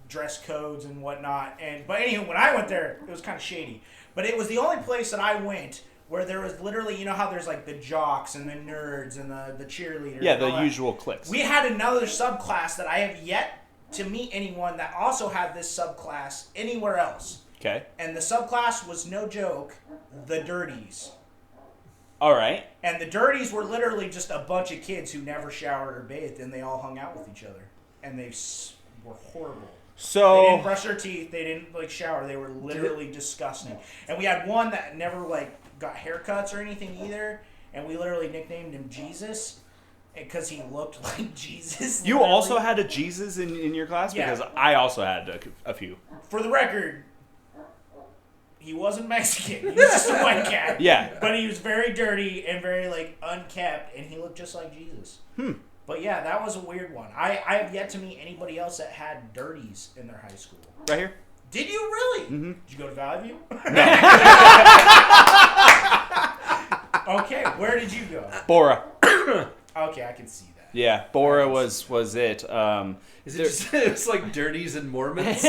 dress codes and whatnot. But anyway, when I went there, it was kind of shady. But it was the only place that I went where there was literally, you know how there's like the jocks and the nerds and the cheerleaders. Yeah, the usual cliques. We had another subclass that I have yet to meet anyone that also had this subclass anywhere else. Okay. And the subclass was no joke, the Dirties. All right. And the Dirties were literally just a bunch of kids who never showered or bathed, and they all hung out with each other. And they were horrible. So they didn't brush their teeth. They didn't like shower. They were literally disgusting. And we had one that never like got haircuts or anything either. And we literally nicknamed him Jesus because he looked like Jesus. You also had a Jesus in your class? Yeah. Because I also had a few. For the record, he wasn't Mexican. He was just a white cat. Yeah. But he was very dirty and very, like, unkept, and he looked just like Jesus. But, yeah, that was a weird one. I have yet to meet anybody else that had dirties in their high school. Right here? Did you really? Mm-hmm. Did you go to Valley View? No. Okay, where did you go? Bora. Okay, I can see that. Yeah, Bora was it. Is it just it's like Dirties and Mormons?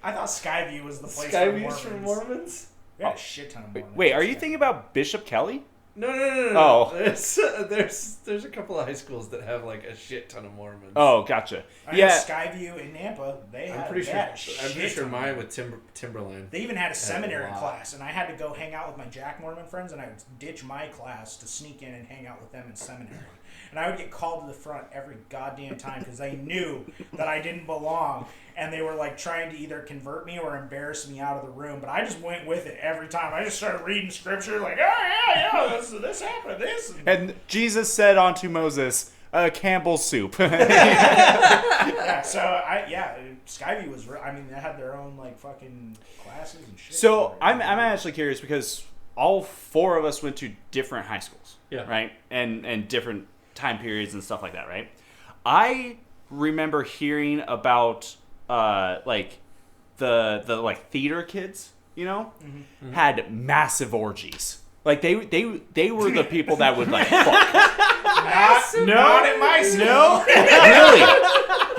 I thought Skyview was the place Skyview's for for Mormons. Mormons? We had a shit ton of Mormons. Wait, are you thinking about Bishop Kelly? No. Oh. There's a couple of high schools that have like a shit ton of Mormons. Oh, gotcha. I Yeah. had Skyview in Nampa. I'm pretty sure mine with Timberline. They even had a seminary class, and I had to go hang out with my Jack Mormon friends, and I would ditch my class to sneak in and hang out with them in seminary. And I would get called to the front every goddamn time because they knew that I didn't belong, and they were like trying to either convert me or embarrass me out of the room. But I just went with it every time. I just started reading scripture like, oh yeah, this happened, this. And Jesus said unto Moses, Campbell soup. Yeah, so Skyview was real. I mean, they had their own like fucking classes and shit. So I'm actually curious because all four of us went to different high schools. Yeah. Right? And different time periods and stuff like that, right? I remember hearing about like the like theater kids, you know, had massive orgies. Like they were the people that would like fuck. Not at my school. No, really?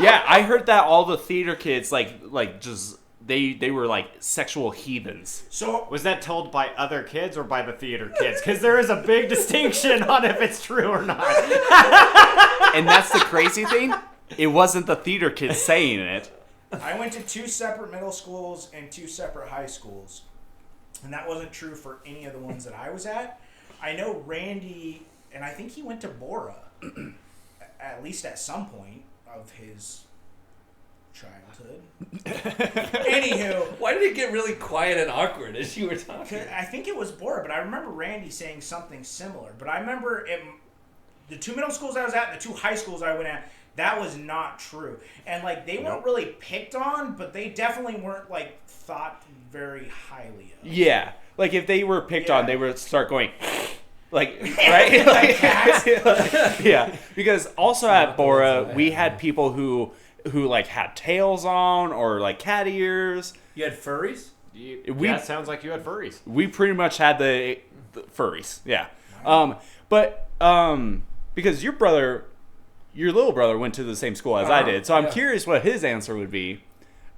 Yeah, I heard that all the theater kids like just they were like sexual heathens. So Was that told by other kids or by the theater kids? Because there is a big distinction on if it's true or not. And that's the crazy thing. It wasn't the theater kids saying it. I went to 2 separate middle schools and 2 separate high schools. And that wasn't true for any of the ones that I was at. I know Randy, and I think he went to Bora, at least at some point of his childhood. Anywho. Why did it get really quiet and awkward as you were talking? I think it was Bora, but I remember Randy saying something similar. But I remember the 2 middle schools I was at and the 2 high schools I went at, that was not true. And, like, they weren't really picked on, but they definitely weren't, like, thought very highly of. Yeah. Like, if they were picked on, they would start going, like, right? Like cats. Yeah. Because also at Bora, we had people who, like, had tails on or, like, cat ears. You had furries? Yeah, it sounds like you had furries. We pretty much had the furries. Yeah. because your little brother went to the same school as I did, so I'm curious what his answer would be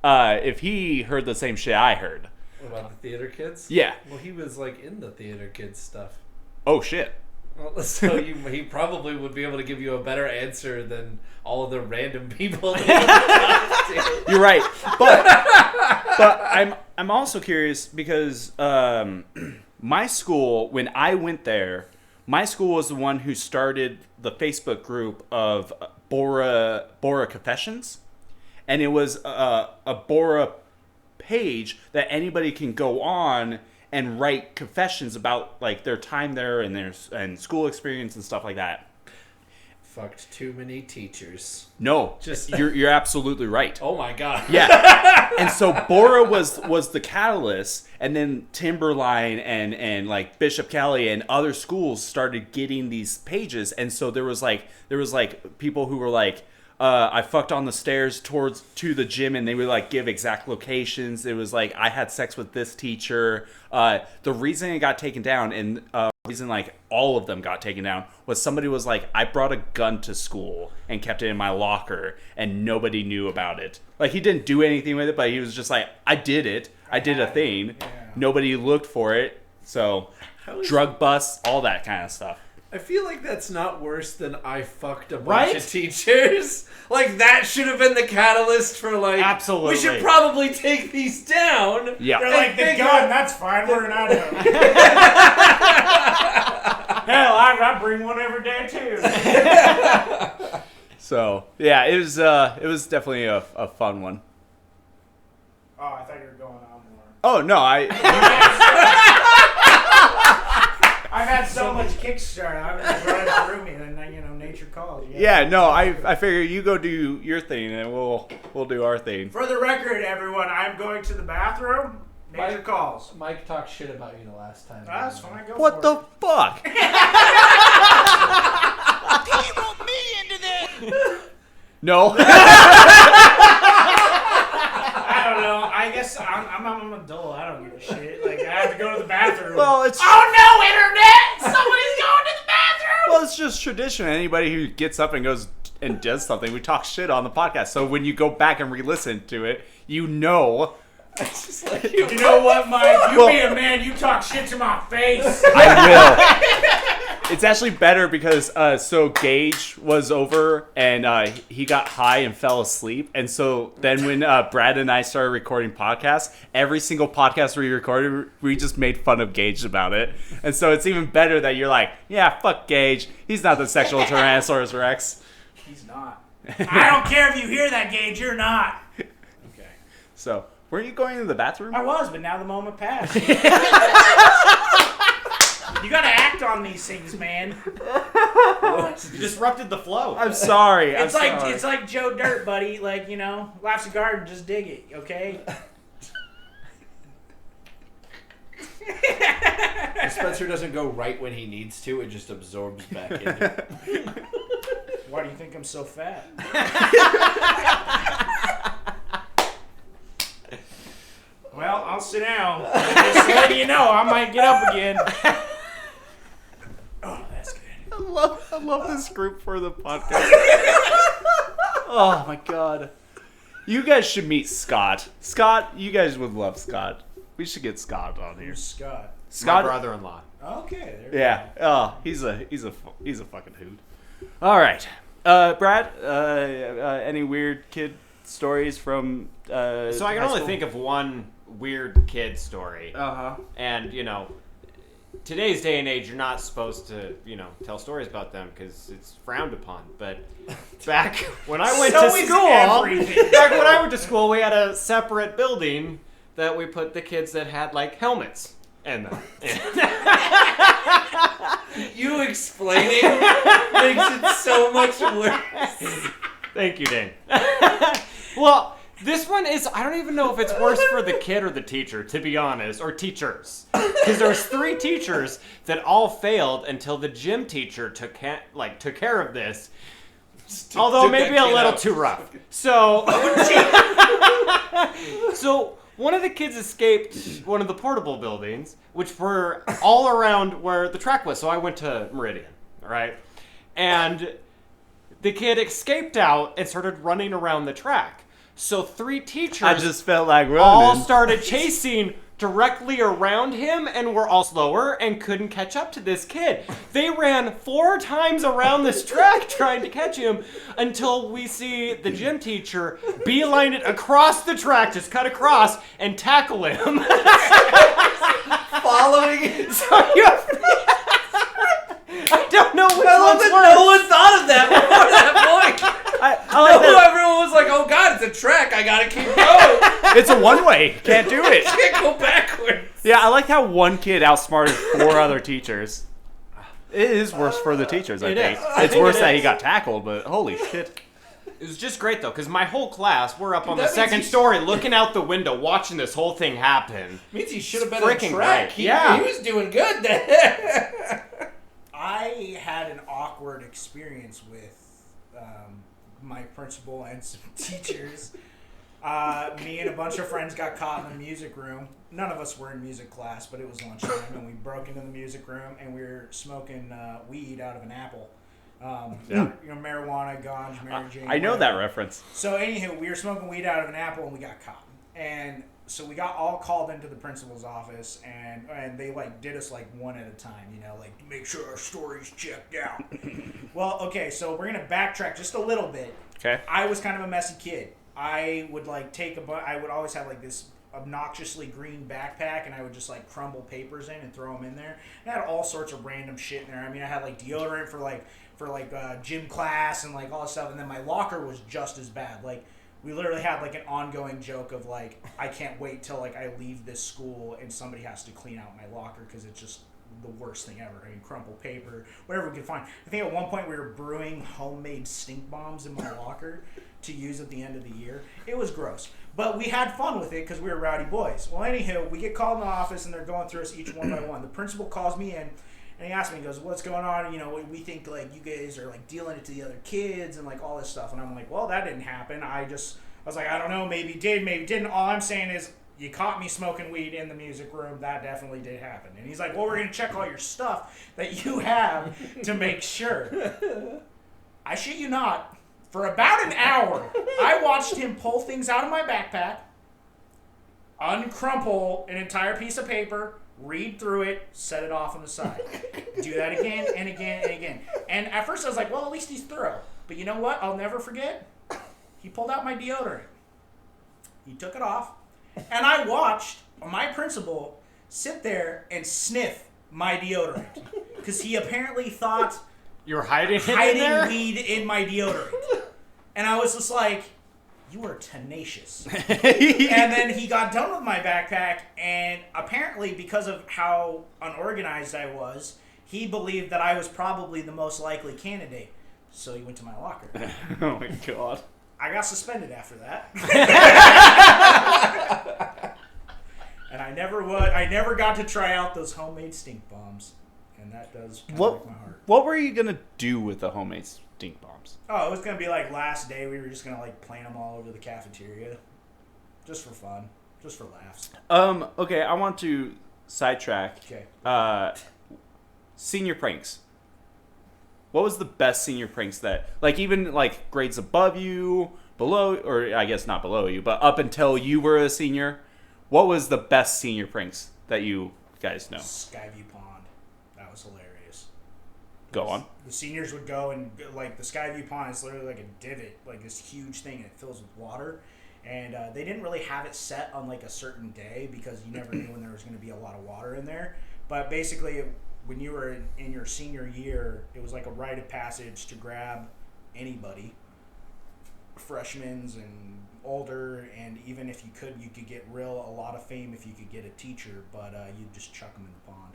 if he heard the same shit I heard. What about the theater kids? Yeah. Well, he was like in the theater kids stuff. Oh shit. Well, so he probably would be able to give you a better answer than all of the random people. You're right, but I'm also curious because my school, when I went there, my school was the one who started the Facebook group of Bora Confessions, and it was a Bora page that anybody can go on and write confessions about like their time there and school experience and stuff like that. Fucked too many teachers. No, you're absolutely right. Oh my god. Yeah. And so Bora was the catalyst, and then Timberline and like Bishop Kelly and other schools started getting these pages, and so there was like people who were like, I fucked on the stairs to the gym, and they would like give exact locations. It was like, I had sex with this teacher. The reason it got taken down, and reason like all of them got taken down, was somebody was like, I brought a gun to school and kept it in my locker, and nobody knew about it. Like, he didn't do anything with it, but he was just like, I did it. I did a thing. Yeah. Nobody looked for it. So drug busts, all that kind of stuff. I feel like that's not worse than I fucked a bunch of teachers. Like, that should have been the catalyst for, like, absolutely, we should probably take these down. Yeah. They're like, the gun, that's fine, we're not out. Hell, I bring one every day, too. So, yeah, it was definitely a fun one. Oh, I thought you were going on more. Oh, no, I've had so much Kickstarter. I'm just running through me, and then nature calls. Yeah, no, I figure you go do your thing, and we'll do our thing. For the record, everyone, I'm going to the bathroom. Nature calls. Mike talked shit about you the last time. That's fine. Go what the fuck? He wrote me into this. No. I don't know. I guess I'm an adult. I don't give a shit. Like, I have to go to the bathroom. Well, it's... Oh, no, Internet! Somebody's going to the bathroom! Well, it's just tradition. Anybody who gets up and goes and does something, we talk shit on the podcast. So when you go back and re-listen to it, you know... It's just like, you know what, Mike? You be a man, you talk shit to my face. I will. It's actually better because so Gage was over and he got high and fell asleep, and so then when Brad and I started recording podcasts, every single podcast we recorded, we just made fun of Gage about it, and so it's even better that you're like, yeah, fuck Gage, he's not the sexual Tyrannosaurus Rex. He's not. I don't care if you hear that, Gage, you're not. Okay, so. Weren't you going to the bathroom? I was, but now the moment passed. You gotta act on these things, man. You disrupted the flow. I'm sorry. It's like Joe Dirt, buddy. Like, life's a garden, just dig it, okay? If Spencer doesn't go right when he needs to, it just absorbs back into it. Why do you think I'm so fat? Well, I'll sit down. Just letting you know, I might get up again. Oh, that's good. I love this group for the podcast. Oh my god. You guys should meet Scott. Scott, you guys would love Scott. We should get Scott on here. Who's Scott? My brother-in-law. Okay, there yeah. Oh, he's a fucking hoot. All right, Brad. Any weird kid stories from? So I can only think of one weird kid story. And today's day and age, you're not supposed to tell stories about them because it's frowned upon. But back when I went to school, we had a separate building that we put the kids that had like helmets in them. You explaining makes it so much worse. Thank you, Dane. Well, this one is, I don't even know if it's worse for the kid or the teacher, to be honest, or teachers. Because there was 3 teachers that all failed until the gym teacher took care of this. Although maybe a little too rough. So, so one of the kids escaped one of the portable buildings, which were all around where the track was. So I went to Meridian, right? and the kid escaped out and started running around the track. So 3 teachers I just felt like running. all started chasing directly around him and were all slower and couldn't catch up to this kid. They ran 4 times around this track trying to catch him until we see the gym teacher beeline it across the track, just cut across, and tackle him. Following it. So I don't know which I love one's that worse. no one thought of that before that point. I like that. Everyone was like, oh God, it's a track. I gotta keep going. It's a one-way. Can't do it. Can't go backwards. Yeah, I like how one kid outsmarted 4 other teachers. It is worse for the teachers, I It think. is. I It's think worse it that he is. got tackled, but holy shit. It was just great though, because my whole class, we're up on the That means second story looking out the window watching this whole thing happen. Means he should have been Freaking on track. great. He, Yeah. he was doing good there. I had an awkward experience with my principal and some teachers. Me and a bunch of friends got caught in the music room. None of us were in music class, but it was lunchtime, and we broke into the music room, and we were smoking weed out of an apple. Yeah. You know, marijuana, ganj, Mary Jane. I know whatever. that reference. So anywho, we were smoking weed out of an apple, and we got caught. And so we got all called into the principal's office, and they like did us like one at a time, you know, like make sure our story's checked out. Well, okay, so we're gonna backtrack just a little bit. Okay. I was kind of a messy kid. I would like I would always have like this obnoxiously green backpack, and I would just like crumble papers in and throw them in there. And I had all sorts of random shit in there. I mean, I had like deodorant for gym class and like all this stuff, and then my locker was just as bad. Like we literally had like an ongoing joke of like, I can't wait till like I leave this school and somebody has to clean out my locker because it's just the worst thing ever. I mean, crumpled paper, whatever we could find. I think at one point we were brewing homemade stink bombs in my locker to use at the end of the year. It was gross, but we had fun with it because we were rowdy boys. Well, anywho, we get called in the office and they're going through us each one by one. The principal calls me in and he asked me, he goes, what's going on? You know, we think like you guys are like dealing it to the other kids and like all this stuff. And I'm like, well, that didn't happen. I was like, I don't know, maybe did, maybe didn't. All I'm saying is you caught me smoking weed in the music room. That definitely did happen. And he's like, well, we're going to check all your stuff that you have to make sure. I shit you not. For about an hour, I watched him pull things out of my backpack, uncrumple an entire piece of paper, read through it, set it off on the side. Do that again and again and again. And at first I was like, well, at least he's thorough. But you know what? I'll never forget. He pulled out my deodorant. He took it off. And I watched my principal sit there and sniff my deodorant. Because he apparently thought You're hiding there? weed in my deodorant. And I was just like, you are tenacious. And then he got done with my backpack, and apparently because of how unorganized I was, he believed that I was probably the most likely candidate. So he went to my locker. Oh my god. I got suspended after that. And I never got to try out those homemade stink bombs. And that does kind of break my heart. What were you gonna do with the homemade stink bombs? Oh, it was going to be like last day. We were just going to like plant them all over the cafeteria. Just for fun. Just for laughs. Okay, I want to sidetrack. Okay. Senior pranks. What was the best senior pranks that, like, even like grades above you, below, or I guess not below you, but up until you were a senior? What was the best senior pranks that you guys know? Skyview Pond. That was hilarious. Go on. The seniors would go and, like, the Skyview Pond is literally like a divot, like this huge thing, and it fills with water. And they didn't really have it set on, like, a certain day because you never knew when there was going to be a lot of water in there. But basically, when you were in your senior year, it was like a rite of passage to grab anybody, freshmen and older, and even if you could get a lot of fame if you could get a teacher, but you'd just chuck them in the pond.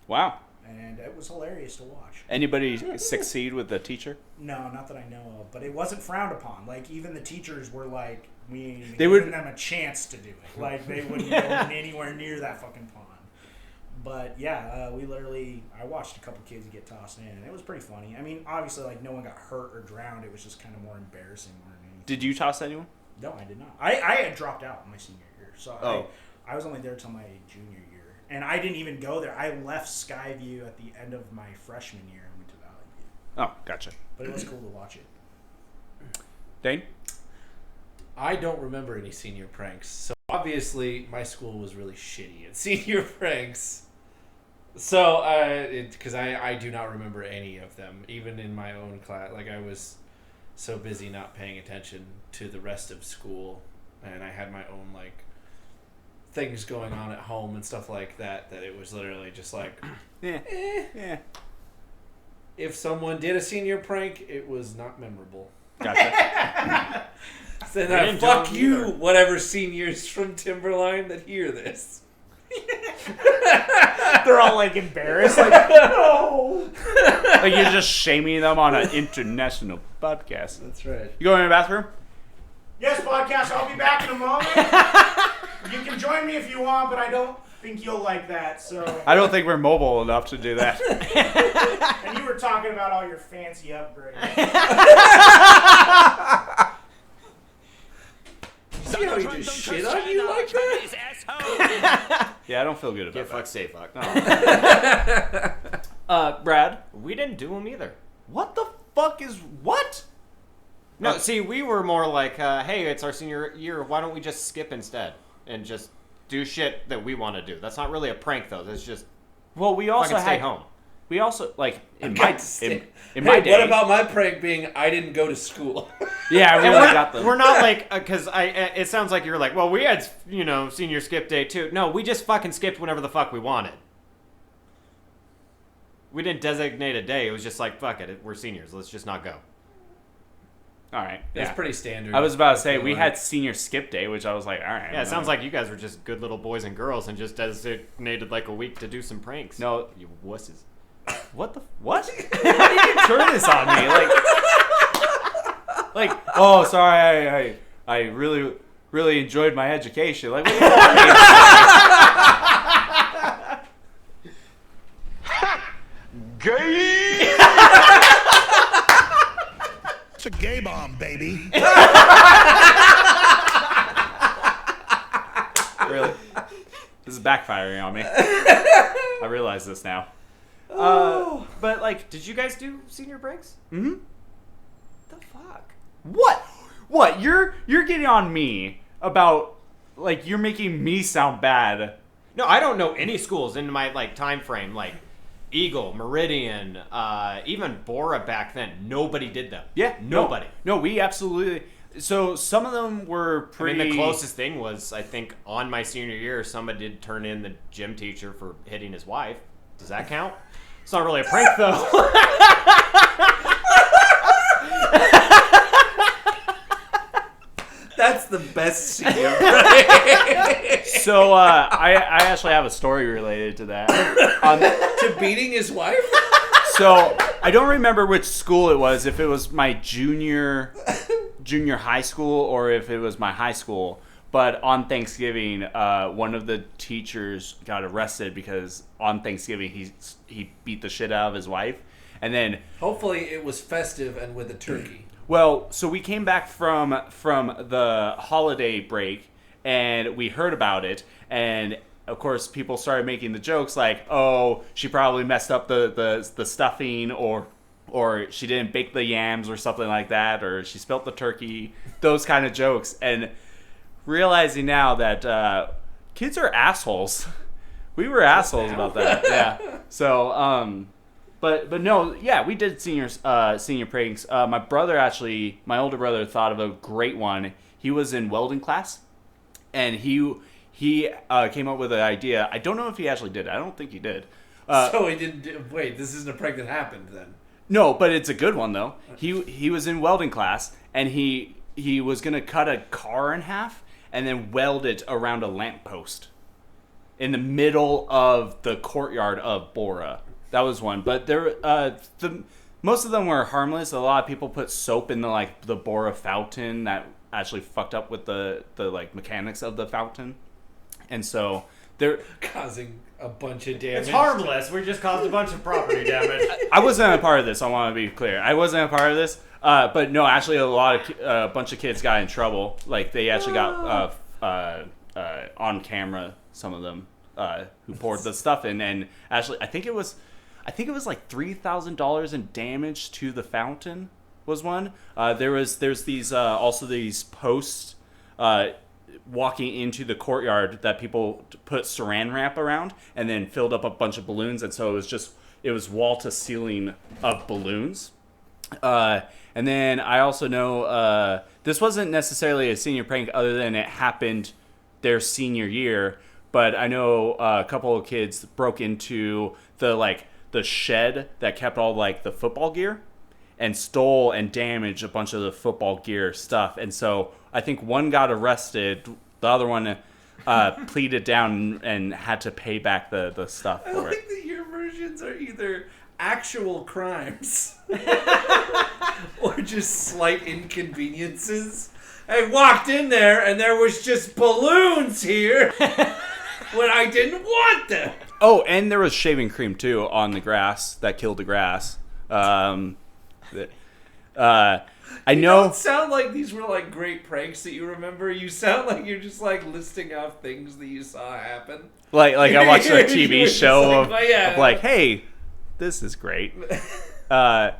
Wow. And it was hilarious to watch. Anybody succeed with the teacher? No, not that I know of, but it wasn't frowned upon. Like, even the teachers were like, we ain't even They giving would- them a chance to do it. Like, they wouldn't go anywhere near that fucking pond. But yeah, I watched a couple kids get tossed in, and it was pretty funny. I mean, obviously, like, no one got hurt or drowned. It was just kind of more embarrassing more than anything. Did you toss anyone? No, I did not. I had dropped out in my senior year, so I was only there till my junior year. And I didn't even go there. I left Skyview at the end of my freshman year and went to Valley Oh, gotcha. But it was cool to watch it. Dane? I don't remember any senior pranks. So obviously my school was really shitty at senior pranks. So, because I do not remember any of them, even in my own class. Like, I was so busy not paying attention to the rest of school, and I had my own, like, things going on at home and stuff like that, that it was literally just like, yeah. If someone did a senior prank, it was not memorable. Gotcha. So then fuck you, whatever seniors from Timberline that hear this. They're all like embarrassed, like no. Like you're just shaming them on an international podcast. That's right. You going in the bathroom? Yes, podcast. I'll be back in a moment. You can join me if you want, but I don't think you'll like that. So I don't think we're mobile enough to do that. And you were talking about all your fancy upgrades. See how he just shit on you like that? Yeah, I don't feel good about Get that. fucked, stay fucked. Brad, We didn't do them either. what the fuck is what? No, see, we were more like, hey, it's our senior year. Why don't we just skip instead and just do shit that we want to do? That's not really a prank, though. That's just Well, we also fucking stay had home. We also like in Got my to stay- in my Hey, day. what about my prank being I didn't go to school? Yeah, we And really got them. we're not like, because it sounds like you're like, well, we had, senior skip day too. No, we just fucking skipped whenever the fuck we wanted. We didn't designate a day. It was just like, fuck it, we're seniors. Let's just not go. All right. That's Yeah. pretty standard. I was about to say feel we like. had senior skip day, which I was like, all right. Yeah, it sounds like you guys were just good little boys and girls and just designated like a week to do some pranks. No. You wusses. What the what? How did you turn this on me? Like oh, sorry, I really enjoyed my education. Like, what do you want me? Gay! It's a gay bomb, baby. Really? This is backfiring on me. I realize this now. But like, Did you guys do senior pranks? mm-hmm. The fuck? What? You're getting on me about like you're making me sound bad. No, I don't know any schools in my like time frame, like Eagle, Meridian, even Bora back then. Nobody did them. Yeah, nobody. No, we absolutely. So some of them were pretty. I mean, the closest thing was, I think, on my senior year, somebody did turn in the gym teacher for hitting his wife. Does that count? It's not really a prank, though. That's the best senior prank. So I actually have a story related to that. To beating his wife? So I don't remember which school it was. If it was my junior high school or if it was my high school. But on Thanksgiving, one of the teachers got arrested because on Thanksgiving he beat the shit out of his wife, and then Hopefully it was festive and with a turkey. well, so we came back from the holiday break and we heard about it, and of course people started making the jokes like, oh, she probably messed up the stuffing or she didn't bake the yams or something like that, or she spilt the turkey, those kind of jokes. And realizing now that kids are assholes. We were assholes about that. Yeah. So, but no, yeah, we did senior pranks. My older brother thought of a great one. He was in welding class, and he came up with an idea. I don't know if he actually did. I don't think he did. So he didn't. Wait, this isn't a prank that happened then. No, but it's a good one though. He was in welding class, and he was gonna cut a car in half and then weld it around a lamppost in the middle of the courtyard of Bora. That was one, but most of them were harmless. A lot of people put soap in the Bora fountain that actually fucked up with the like mechanics of the fountain, and so they're causing a bunch of damage. It's harmless. We just caused a bunch of property damage. I wasn't a part of this. I want to be clear. I wasn't a part of this. But no, actually, a bunch of kids got in trouble. Like they actually got on camera. Some of them who poured the stuff in, and actually, I think it was I think it was like $3,000 in damage to the fountain was one. There's these also these posts walking into the courtyard that people put saran wrap around and then filled up a bunch of balloons, and so it was wall to ceiling of balloons. And then I also know this wasn't necessarily a senior prank other than it happened their senior year, but I know a couple of kids broke into the shed that kept all like the football gear and stole and damaged a bunch of the football gear stuff. And so I think one got arrested, the other one pleaded down and had to pay back the stuff for it. I like that your versions are either actual crimes or just slight inconveniences. I walked in there and there was just balloons here when I didn't want them. Oh, and there was shaving cream too on the grass that killed the grass. I know. Don't sound like these were like great pranks that you remember. You sound like you're just like listing off things that you saw happen. Like I watched a TV show of like, hey, this is great. Real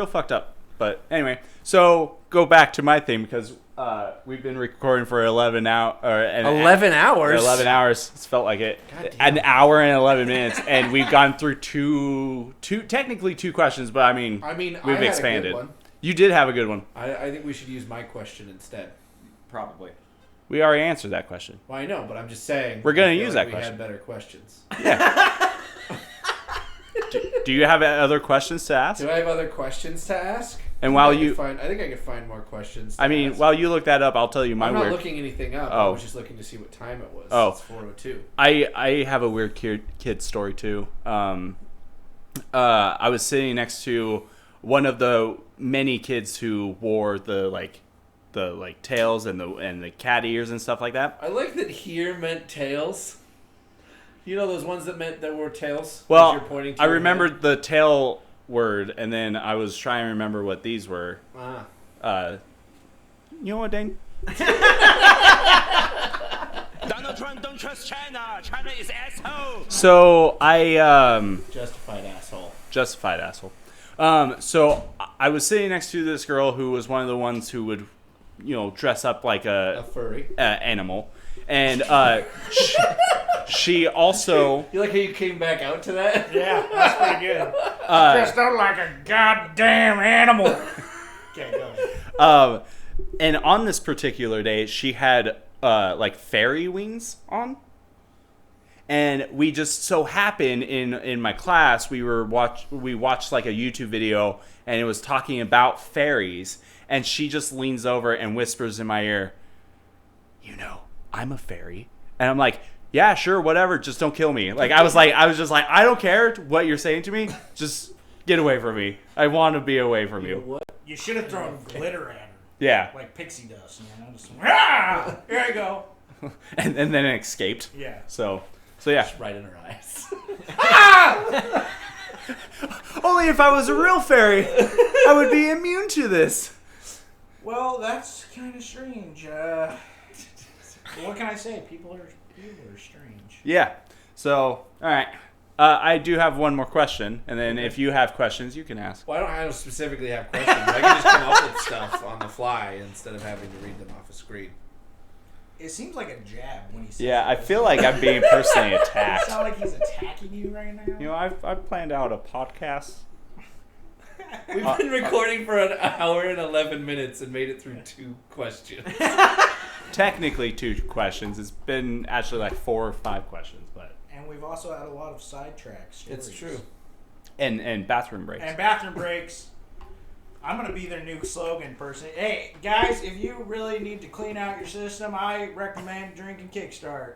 fucked up. But anyway, so go back to my thing because we've been recording for 11 hours. 11 hours? 11 hours. It's felt like it. An hour and 11 minutes. And we've gone through technically two questions, but I mean we've expanded. Had a good one. You did have a good one. I think we should use my question instead. Probably. We already answered that question. Well, I know, but I'm just saying. We're going to use that we question. had better questions. Yeah. Do you have other questions to ask? Do I have other questions to ask? And I think I could find more questions. While you look that up, I'll tell you my I'm weird. not looking anything up. I was just looking to see what time it was. Oh, it's 4:02. I have a weird kid story too. I was sitting next to one of the many kids who wore the tails and the cat ears and stuff like that. I like that here meant tails. You know those ones that were tails? Well, you're pointing to I remembered the tail word, and then I was trying to remember what these were. You know what, Dane? Donald Trump don't trust China. China is asshole. So I justified asshole. So I was sitting next to this girl who was one of the ones who would, dress up like a furry animal, and she also. You like how you came back out to that? Yeah, that's pretty good. Dressed out like a goddamn animal. Okay, go ahead. And on this particular day, she had fairy wings on. And we just so happened in my class we watched like a YouTube video and it was talking about fairies, and she just leans over and whispers in my ear, I'm a fairy. And I'm like, yeah, sure, whatever, just don't kill me. I was just like, I don't care what you're saying to me, just get away from me. I want to be away from you. What? You should have thrown glitter at her. Yeah. Like pixie dust, Just, here I go. and then it escaped. Yeah. So yeah. Just right in her eyes. Only if I was a real fairy, I would be immune to this. Well, that's kind of strange. What can I say? People are strange. Yeah. So, all right. I do have one more question, and then if you have questions, you can ask. Well, I don't specifically have questions. I can just come up with stuff on the fly instead of having to read them off a screen. It seems like a jab when he says Yeah, I feel like I'm being personally attacked. It sounds like he's attacking you right now. I've planned out a podcast. We've been recording for an hour and 11 minutes and made it through 2 questions. Technically 2 questions. It's been actually like 4 or 5 questions, but. And we've also had a lot of sidetracks. It's true. And bathroom breaks. And bathroom breaks. I'm going to be their new slogan person. Hey, guys, if you really need to clean out your system, I recommend drinking Kickstart.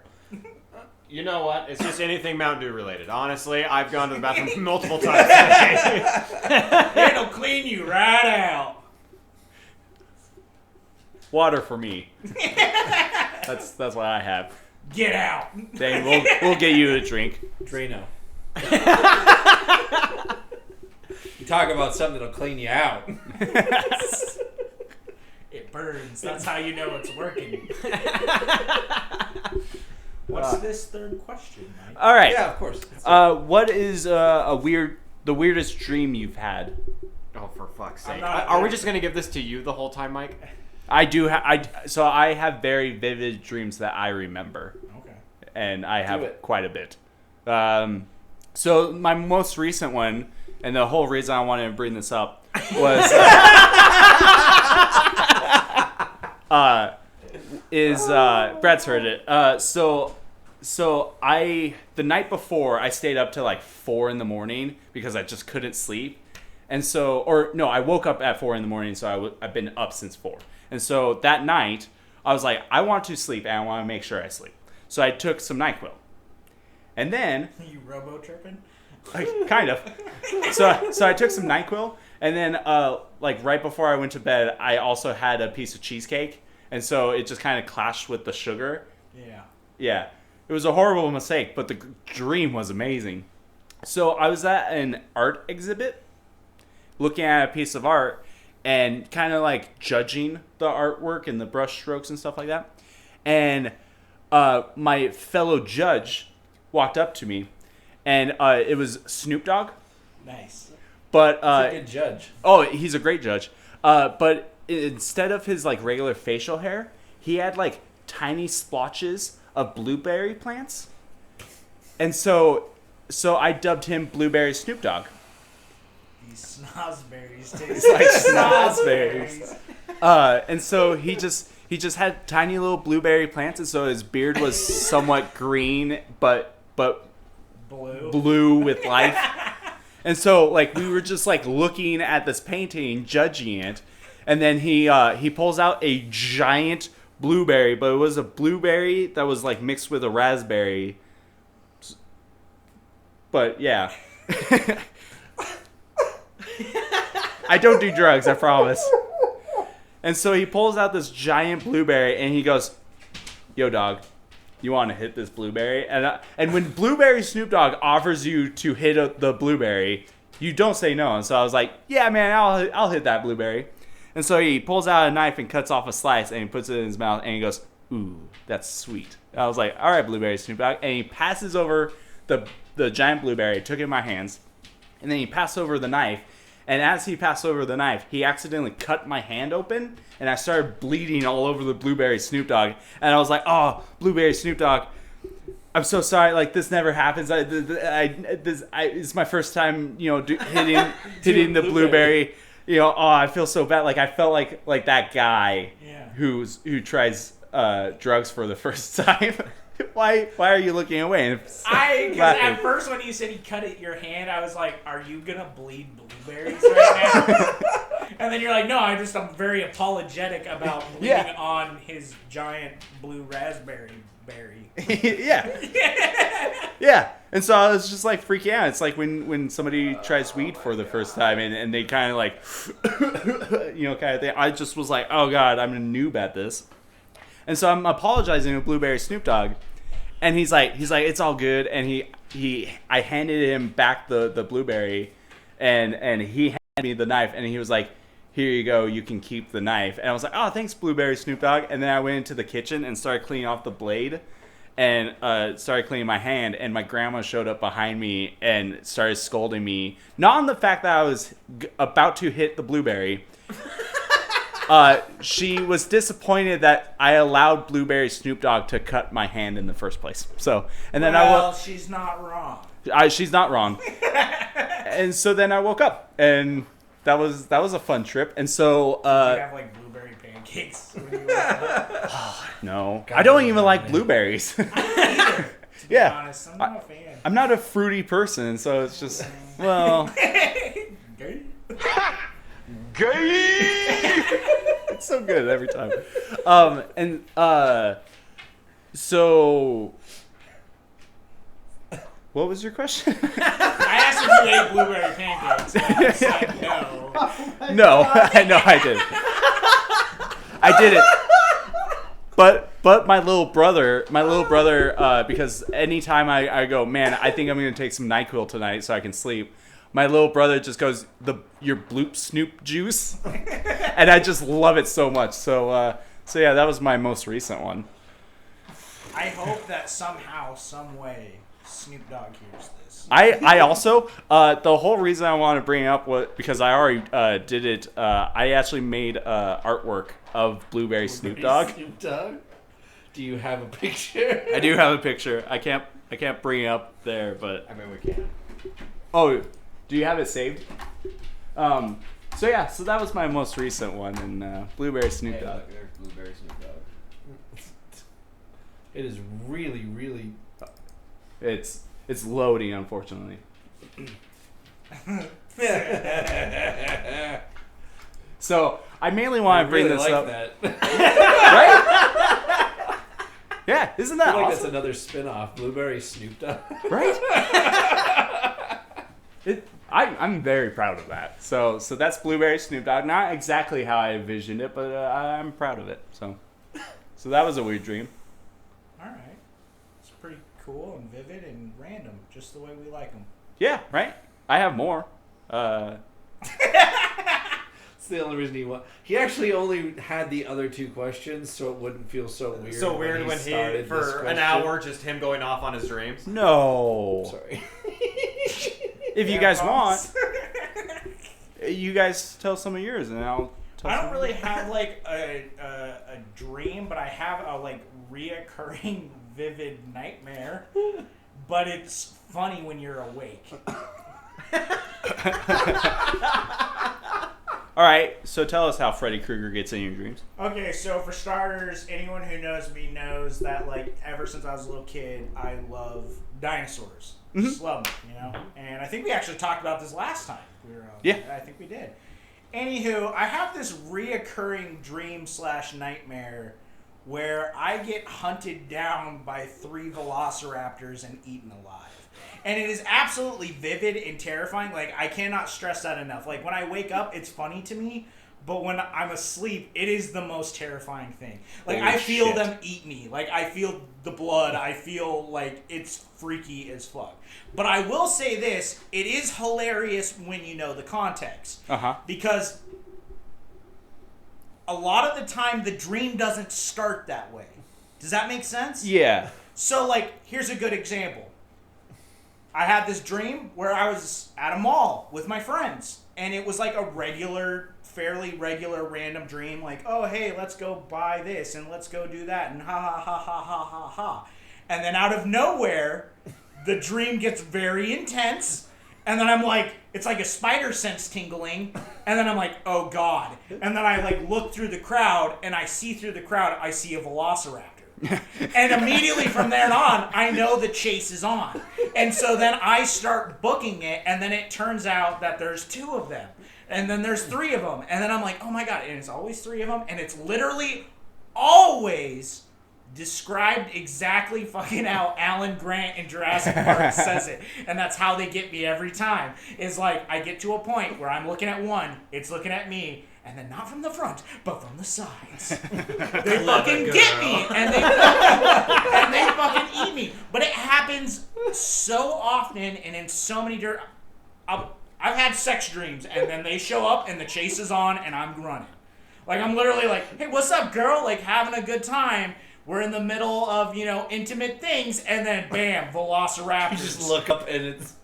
You know what? It's just anything Mountain Dew related. Honestly, I've gone to the bathroom multiple times today. It'll clean you right out. Water for me. That's what I have. Get out. Dang, we'll get you a drink. Drano. You talk about something that'll clean you out. It burns. That's how you know it's working. What's this third question, Mike? All right. Yeah, of course. What is the weirdest dream you've had? Oh, for fuck's sake! not- Are we just gonna give this to you the whole time, Mike? I do. So I have very vivid dreams that I remember. Okay. And I have quite a bit. So my most recent one, and the whole reason I wanted to bring this up was Brad's heard it. So the night before I stayed up till like 4 a.m. because I just couldn't sleep, and I woke up at 4 a.m. So I've been up since 4, and so that night I was like, I want to sleep and I want to make sure I sleep. So I took some NyQuil, and then you robo tripping? Kind of. So I took some NyQuil, and then like right before I went to bed, I also had a piece of cheesecake, and so it just kind of clashed with the sugar. Yeah. Yeah. It was a horrible mistake, but the dream was amazing. So I was at an art exhibit, looking at a piece of art, and kind of like judging the artwork and the brush strokes and stuff like that. And my fellow judge walked up to me, and it was Snoop Dogg. Nice. But He's a good judge. Oh, he's a great judge. But instead of his like regular facial hair, he had like tiny splotches of blueberry plants, and so I dubbed him Blueberry Snoop Dogg. These snozberries taste It's like snozberries. And so he just had tiny little blueberry plants, and so his beard was somewhat green, but blue with life. And so like we were just like looking at this painting, judging it, and then he pulls out a giant blueberry, but it was a blueberry that was like mixed with a raspberry. But yeah. I don't do drugs, I promise. And so he pulls out this giant blueberry and he goes, "Yo, dog, you want to hit this blueberry?" And when Blueberry Snoop Dogg offers you to hit the blueberry, you don't say no. And so I was like, "Yeah, man, I'll hit that blueberry." And so he pulls out a knife and cuts off a slice and he puts it in his mouth and he goes, "Ooh, that's sweet." And I was like, "All right, Blueberry Snoop Dogg." And he passes over the giant blueberry, took it in my hands, and then he passed over the knife. And as he passed over the knife, he accidentally cut my hand open, and I started bleeding all over the Blueberry Snoop Dogg. And I was like, "Oh, Blueberry Snoop Dogg, I'm so sorry. Like, this never happens. It's my first time, hitting the blueberry. I feel so bad. Like, I felt like that guy who tries drugs for the first time." Why are you looking away? Because at first when you said he cut it your hand, I was like, "Are you gonna bleed blueberries right now?" And then you're like, "No, I'm very apologetic about bleeding on his giant blue raspberry berry." Yeah. And so I was just like freaking out. It's like when somebody tries weed for the first time and they kind of like, kind of thing. I just was like, "Oh God, I'm a noob at this." And so I'm apologizing to Blueberry Snoop Dogg, and he's like, "It's all good." And I handed him back the blueberry, and he handed me the knife, and he was like, "Here you go, you can keep the knife." And I was like, "Oh, thanks, Blueberry Snoop Dogg." And then I went into the kitchen and started cleaning off the blade, and started cleaning my hand. And my grandma showed up behind me and started scolding me, not on the fact that I was about to hit the blueberry. She was disappointed that I allowed Blueberry Snoop Dogg to cut my hand in the first place. So, and then she's not wrong. She's not wrong. And so then I woke up, and that was a fun trip. And so, did you have like blueberry pancakes when you woke up? No, I don't even like blueberries. To be honest, I'm not a fan. I'm not a fruity person, so it's just well. Gay. It's so good every time. So what was your question? I asked if you ate blueberry pancakes, and you said no. No, I didn't. I didn't. But my little brother, because anytime I go, "Man, I think I'm going to take some NyQuil tonight so I can sleep," my little brother just goes, "Your Bloop Snoop juice," and I just love it so much. So yeah, that was my most recent one. I hope that somehow, some way, Snoop Dogg hears this. I also the whole reason I want to bring it up was because I already did it. I actually made artwork of Blueberry Snoop Dogg. Snoop Dogg? Do you have a picture? I do have a picture. I can't bring it up there, but I mean, we can. Oh, do you have it saved? So that was my most recent one, and Blueberry Snoop Dogg. There's Blueberry Snoop Dogg. It is really, really. It's loading, unfortunately. So I mainly want to bring really this like up. That. Right? Yeah, isn't that I feel like awesome? that's another spin-off, Blueberry Snoop Dogg. Right? I'm very proud of that. So that's Blueberry Snoop Dogg. Not exactly how I envisioned it, but I'm proud of it. So that was a weird dream. All right. It's pretty cool and vivid and random, just the way we like them. Yeah, right? I have more. It's the only reason he actually only had the other two questions, so it wouldn't feel so weird. So weird when he for an hour just him going off on his dreams. No. Sorry. If you guys want, you guys tell some of yours, and I'll. I don't really have like a dream, but I have a like reoccurring vivid nightmare. But it's funny when you're awake. All right, so tell us how Freddy Krueger gets in your dreams. Okay, so for starters, anyone who knows me knows that like ever since I was a little kid, I love dinosaurs. Just love them, you know. And I think we actually talked about this last time. Yeah, I think we did. Anywho, I have this reoccurring dream / nightmare where I get hunted down by 3 velociraptors and eaten alive. And it is absolutely vivid and terrifying. Like, I cannot stress that enough. Like, when I wake up, it's funny to me. But when I'm asleep, it is the most terrifying thing. Like, Holy I feel shit. them eat me. Like, I feel the blood. I feel like it's freaky as fuck. But I will say this. It is hilarious when you know the context. Uh-huh. Because a lot of the time, the dream doesn't start that way. Does that make sense? Yeah. So, like, here's a good example. I had this dream where I was at a mall with my friends. And it was like a fairly regular, random dream. Like, oh, hey, let's go buy this and let's go do that. And ha, ha, ha, ha, ha, ha, ha. And then out of nowhere, the dream gets very intense. And then I'm like, it's like a spider sense tingling. And then I'm like, oh, God. And then I, like, look through the crowd. And I see through the crowd, I see a velociraptor. And immediately from there on, I know the chase is on. And so then I start booking it, and then it turns out that there's 2 of them. And then there's 3 of them. And then I'm like, oh my God, and it's always 3 of them. And it's literally always described exactly fucking how Alan Grant in Jurassic Park says it. And that's how they get me every time. Is like, I get to a point where I'm looking at one, it's looking at me, and then not from the front, but from the sides. They fucking get me, and they fucking eat me. But it happens so often and in so many I've had sex dreams, and then they show up, and the chase is on, and I'm running. Like, I'm literally like, hey, what's up, girl? Like, having a good time. We're in the middle of, intimate things, and then, bam, velociraptors. You just look up, and it's...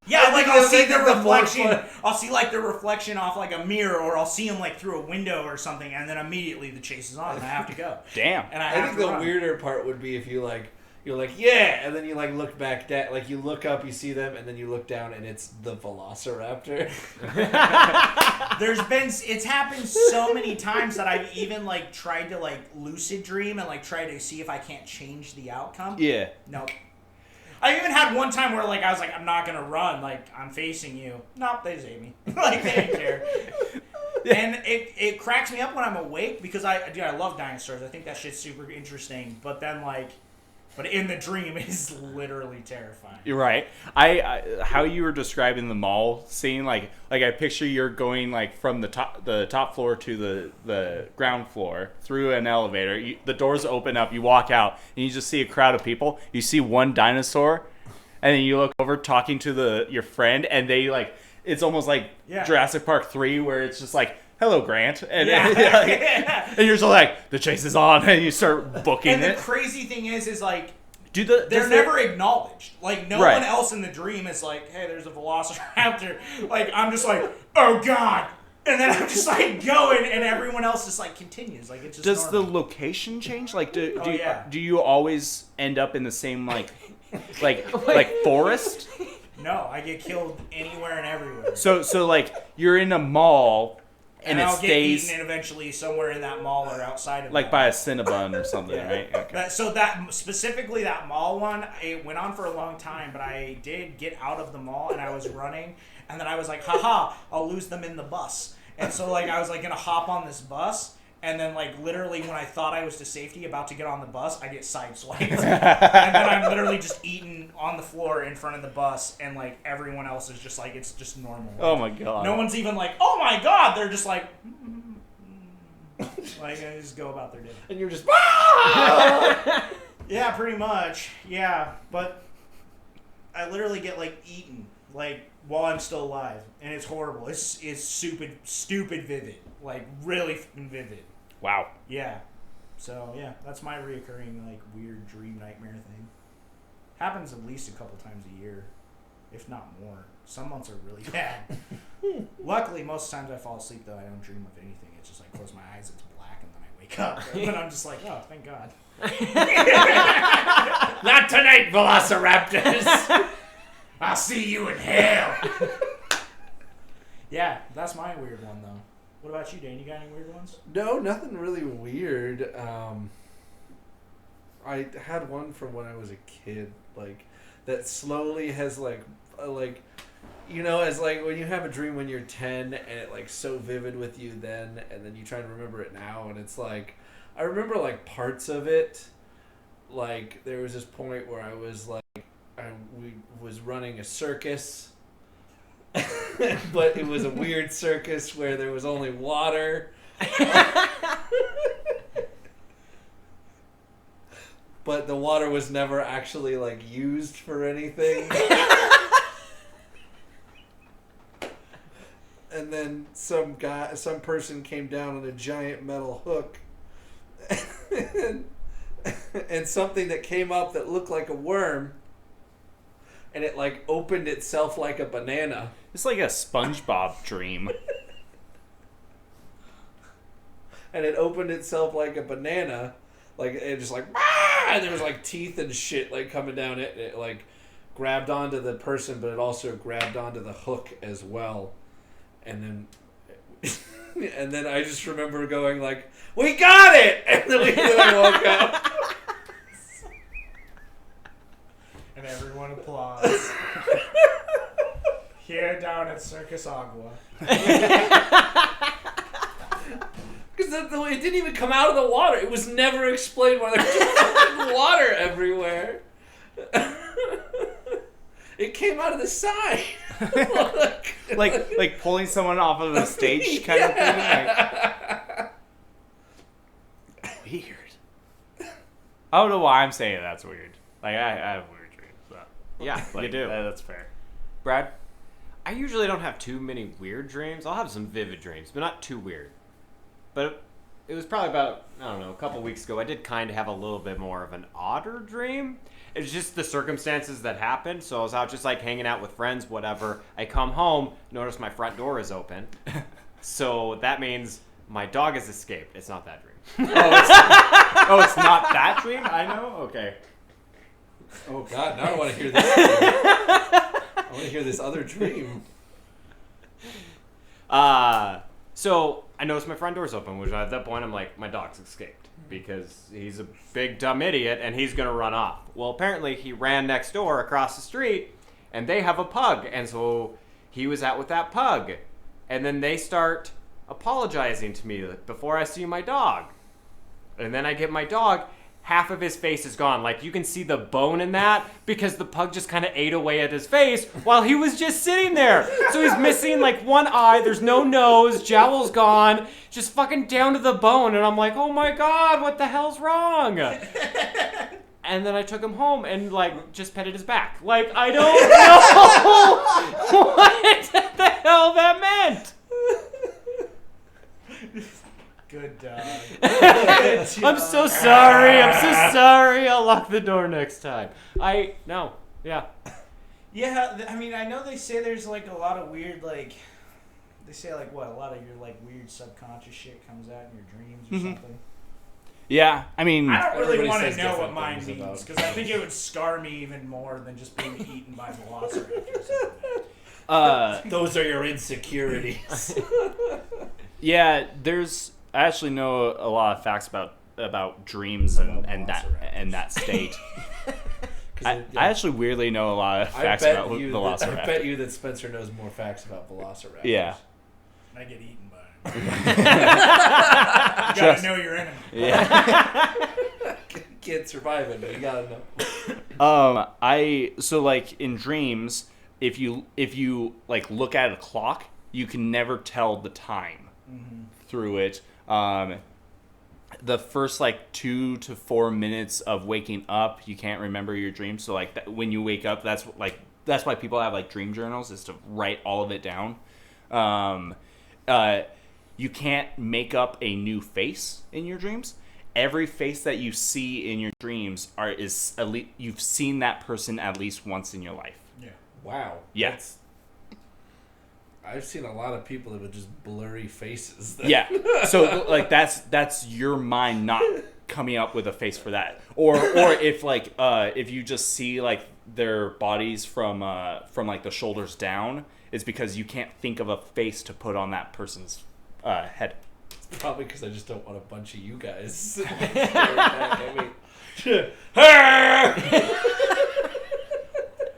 Yeah, like I'll see the reflection. I'll see like the reflection off like a mirror, or I'll see him like through a window or something, and then immediately the chase is on, and I have to go. Damn. And I think the weirder part would be if you're like, yeah, and then you like look back down, like you look up, you see them, and then you look down, and it's the velociraptor. It's happened so many times that I've even like tried to like lucid dream and like try to see if I can't change the outcome. Yeah. Nope. I even had one time where like I was like, I'm not gonna run, like I'm facing you. Nope, they just ate me. Like they didn't care. And it cracks me up when I'm awake because I love dinosaurs. I think that shit's super interesting. But then but in the dream it is literally terrifying. You're right. I how you were describing the mall scene, like I picture you're going like from the top floor to the ground floor through an elevator. The doors open up, you walk out, and you just see a crowd of people. You see one dinosaur, and then you look over talking to your friend, and they like it's almost like Jurassic Park 3, where it's just like hello, Grant. And, and you're just like, the chase is on, and you start booking and it. The crazy thing is like, they're never acknowledged. Like, no one else in the dream is like, hey, there's a velociraptor. Like, I'm just like, oh, God. And then I'm just like going, and everyone else just like continues. Like, it's just Does normal. the location change? Like, do you always end up in the same like forest? No, I get killed anywhere and everywhere. So like you're in a mall and it I'll stays get eaten eventually somewhere in that mall or outside of like by a Cinnabon or something, right? Okay. So that specifically that mall one, it went on for a long time, but I did get out of the mall and I was running, and then I was like, haha, I'll lose them in the bus. And so like I was like gonna hop on this bus, and then like literally when I thought I was to safety about to get on the bus, I get sideswiped. And then I'm literally just eaten on the floor in front of the bus, and like everyone else is just like, it's just normal. Oh my God. No one's even like, oh my God, they're just like like I just go about their day. And you're just Yeah, pretty much. Yeah, but I literally get like eaten like while I'm still alive, and it's horrible. It's stupid vivid, like really fucking vivid. Wow. Yeah. So yeah, that's my reoccurring like weird dream nightmare thing. Happens at least a couple times a year, if not more. Some months are really bad. Luckily, most times I fall asleep though. I don't dream of anything. It's just like close my eyes, it's black, and then I wake up. And I'm just like, oh, thank God. not tonight, Velociraptors. I'll see you in hell. Yeah, that's my weird one though. What about you, Dane? You got any weird ones? No, nothing really weird. I had one from when I was a kid, like that slowly has like you know, as like when you have a dream when you're 10 and it like so vivid with you then, and then you try to remember it now, and it's like I remember like parts of it. Like there was this point where I was like we was running a circus. But it was a weird circus where there was only water. But the water was never actually like used for anything. And then some person came down on a giant metal hook. And something that came up that looked like a worm. And it like opened itself like a banana. It's like a SpongeBob dream. And it opened itself like a banana, like it just like ah! And there was like teeth and shit like coming down it. And it like grabbed onto the person, but it also grabbed onto the hook as well. And then I just remember going like, "We got it!" And then we woke up. And everyone applauds. Here down at Circus Agua. Because it didn't even come out of the water. It was never explained why there was just water everywhere. It came out of the side. like pulling someone off of a stage kind of thing. Like, weird. I don't know why I'm saying that's weird. Like I have weird dreams. So. Yeah, like, you do. That's fair. Brad? I usually don't have too many weird dreams. I'll have some vivid dreams, but not too weird. But it was probably about, I don't know, a couple weeks ago, I did kind of have a little bit more of an odder dream. It's just the circumstances that happened. So I was out just like hanging out with friends, whatever. I come home, notice my front door is open. So that means my dog has escaped. It's not that dream. It's not that dream? I know? Okay. Oh God, now I want to hear this. I want to hear this other dream. So I noticed my front door's open, which at that point I'm like, my dog's escaped because he's a big dumb idiot and he's gonna run off. Well, apparently he ran next door across the street, and they have a pug, and so he was out with that pug, and then they start apologizing to me before I see my dog, and then I get my dog. Half of his face is gone. Like, you can see the bone in that because the pug just kind of ate away at his face while he was just sitting there. So he's missing, like, one eye. There's no nose. Jowl's gone. Just fucking down to the bone. And I'm like, oh, my God, what the hell's wrong? And then I took him home and, like, just petted his back. Like, I don't know what the hell that meant. Good dog. I'm so sorry. I'm so sorry. I'll lock the door next time. Yeah. Yeah, I mean, I know they say there's like a lot of weird, like, they say like what, a lot of your like weird subconscious shit comes out in your dreams or something. Yeah, I mean, I don't really Everybody want to says know what different mine things means about- because I think it would scar me even more than just being eaten by velociraptors. Those are your insecurities. yeah, I actually know a lot of facts about dreams and that state. I actually weirdly know a lot of facts about velociraptors. I bet you that Spencer knows more facts about velociraptors. Yeah. I get eaten by them. You gotta know your enemy. Yeah. Can't survive it, but you gotta know. So like in dreams, if you like look at a clock, you can never tell the time through it. The first like 2 to 4 minutes of waking up, you can't remember your dreams. So like when you wake up, that's why people have like dream journals, is to write all of it down. You can't make up a new face in your dreams. Every face that you see in your dreams is at least you've seen that person at least once in your life. Yeah. Wow. Yes. I've seen a lot of people with just blurry faces. Yeah. So like that's your mind not coming up with a face for that. Or if like if you just see like their bodies from like the shoulders down, it's because you can't think of a face to put on that person's head. It's probably because I just don't want a bunch of you guys.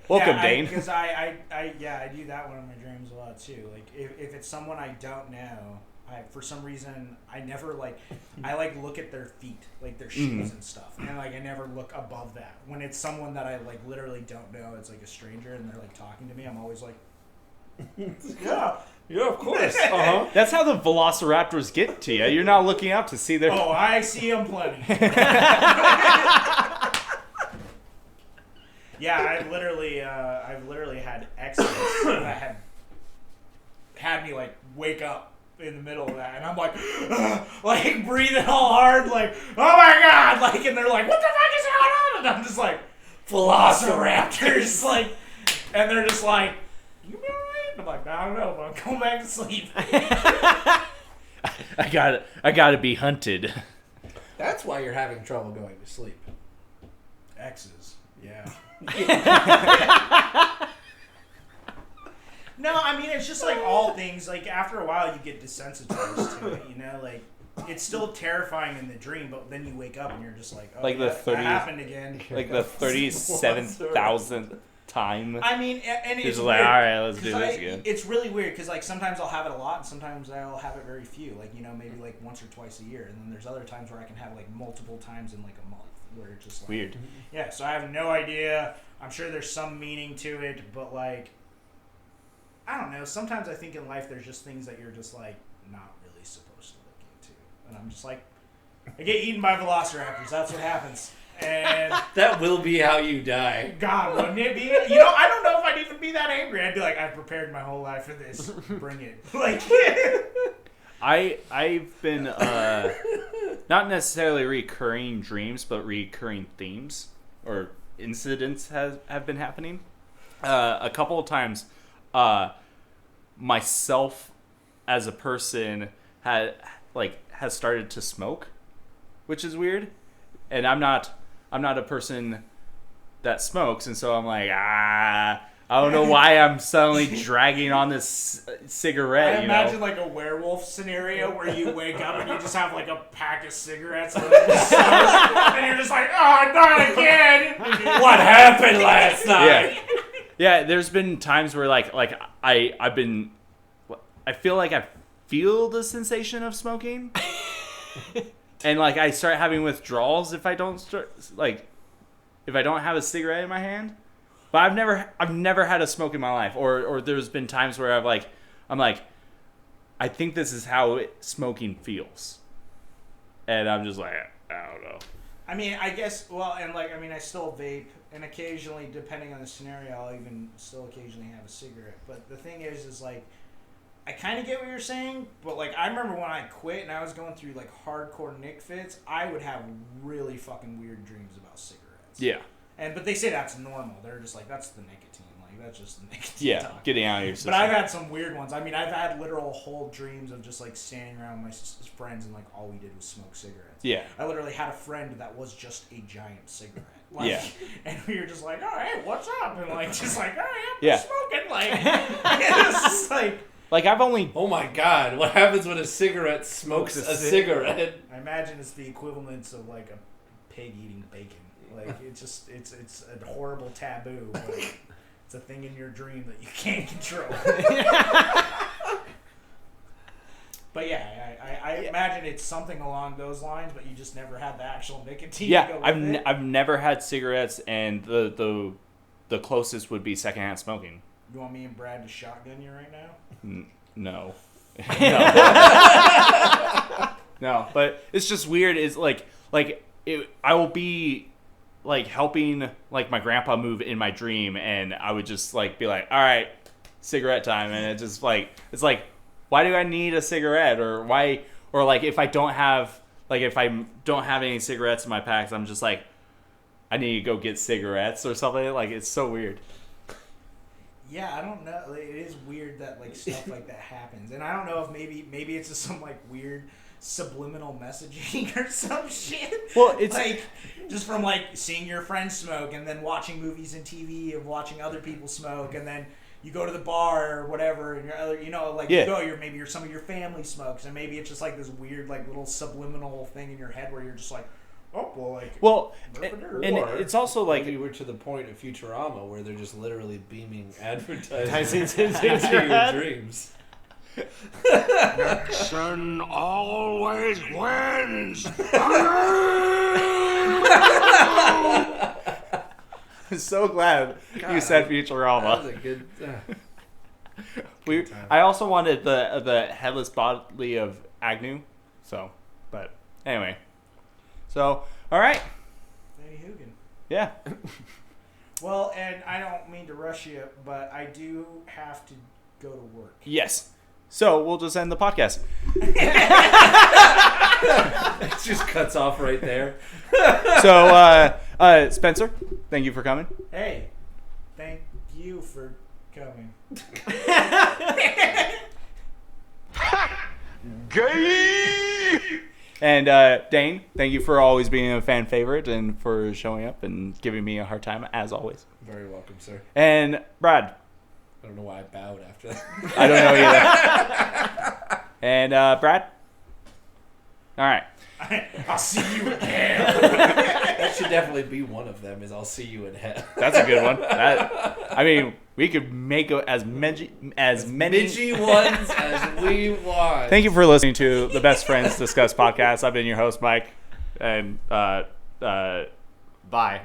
Welcome, Dane. Because I do that one in my dreams a lot too. Like if it's someone I don't know, for some reason I never I look at their feet, like their shoes and stuff, and like I never look above that. When it's someone that I like literally don't know, it's like a stranger and they're like talking to me, I'm always like, yeah, of course. That's how the velociraptors get to you. You're not looking up to see their. Oh, I see them plenty. Yeah, I've literally had exes that had me like wake up in the middle of that, and I'm like, like breathing all hard, like, oh my god, like, and they're like, what the fuck is going on? And I'm just like, velociraptors, like, and they're just like, you be alright? I'm like, I don't know, but I'm going back to sleep. I gotta be hunted. That's why you're having trouble going to sleep. Exes, yeah. No, I mean, it's just like all things, like after a while you get desensitized to it, you know, like it's still terrifying in the dream, but then you wake up and you're just like, oh, like that happened again. Like the 37,000th time. I mean, and it's like, weird, all right, let's do this again. It's really weird because like sometimes I'll have it a lot and sometimes I'll have it very few, like, you know, maybe like once or twice a year, and then there's other times where I can have like multiple times in like a month, where it's just like, weird. Yeah, so I have no idea. I'm sure there's some meaning to it, but like, I don't know. Sometimes I think in life there's just things that you're just like not really supposed to look into, and I'm just like, I get eaten by velociraptors. That's what happens, and that will be how you die. God, wouldn't it be? You know, I don't know if I'd even be that angry. I'd be like, I've prepared my whole life for this. Bring it. Like, I've been not necessarily recurring dreams, but recurring themes or incidents have been happening. A couple of times, myself as a person has started to smoke, which is weird, and I'm not a person that smokes, and so I'm like, I don't know why I'm suddenly dragging on this cigarette. I imagine like a werewolf scenario where you wake up and you just have like a pack of cigarettes and you're just like, oh, not again. What happened last night? Yeah. There's been times where I feel like I feel the sensation of smoking, and like I start having withdrawals if I don't have a cigarette in my hand. But I've never had a smoke in my life, or there's been times where I'm like, I think this is how smoking feels, and I'm just like, I don't know. I mean, I guess, well, and like, I mean, I still vape, and occasionally, depending on the scenario, I'll even still occasionally have a cigarette. But the thing is like, I kind of get what you're saying, but like I remember when I quit and I was going through like hardcore Nick fits, I would have really fucking weird dreams about cigarettes. Yeah. But they say that's normal. They're just like, that's the nicotine. Like that's just the nicotine. Yeah, talk. getting out of your system. But I've had some weird ones. I mean, I've had literal whole dreams of just like standing around with my friends and like all we did was smoke cigarettes. Yeah. I literally had a friend that was just a giant cigarette. Like, yeah. And we were just like, oh, hey, what's up? And like, just like, oh, yeah, smoking. Like, it was just like I've only. Oh my God! What happens when a cigarette smokes a cigarette? I imagine it's the equivalent of like a pig eating bacon. Like it's a horrible taboo. But it's a thing in your dream that you can't control. But yeah, I imagine it's something along those lines, but you just never had the actual nicotine. Yeah, to go with I've never had cigarettes, and the closest would be secondhand smoking. You want me and Brad to shotgun you right now? No. No, but it's just weird. It's I will be like helping like my grandpa move in my dream, and I would just like be like, all right, cigarette time, and it's just like why do I need a cigarette, or why, or like if I don't have any cigarettes in my packs, I'm just like, I need to go get cigarettes or something. Like it's so weird. Yeah, I don't know. It is weird that like stuff like that happens, and I don't know if maybe it's just some like weird subliminal messaging or some shit. Well, it's like just from like seeing your friends smoke and then watching movies and TV of watching other people smoke, and then you go to the bar or whatever, and you're some of your family smokes, and maybe it's just like this weird like little subliminal thing in your head where you're just like, oh well, like and it's also like we were to the point of Futurama where they're just literally beaming advertising into your dreams. Nixon always wins. I'm so glad you said Futurama. That was a good. I also wanted the headless body of Agnew. So, but anyway. So, all right. Danny Hoogan. Yeah. Well, and I don't mean to rush you, but I do have to go to work. Yes. So we'll just end the podcast. It just cuts off right there. So, Spencer, thank you for coming. Hey, thank you for coming. Gay! And Dane, thank you for always being a fan favorite and for showing up and giving me a hard time, as always. Very welcome, sir. And Brad. I don't know why I bowed after that. I don't know either. And Brad? All right. I'll see you in hell. That should definitely be one of them, is I'll see you in hell. That's a good one. I mean, we could make as many ones as we want. Thank you for listening to the Best Friends Discuss podcast. I've been your host, Mike. And Bye. Bye.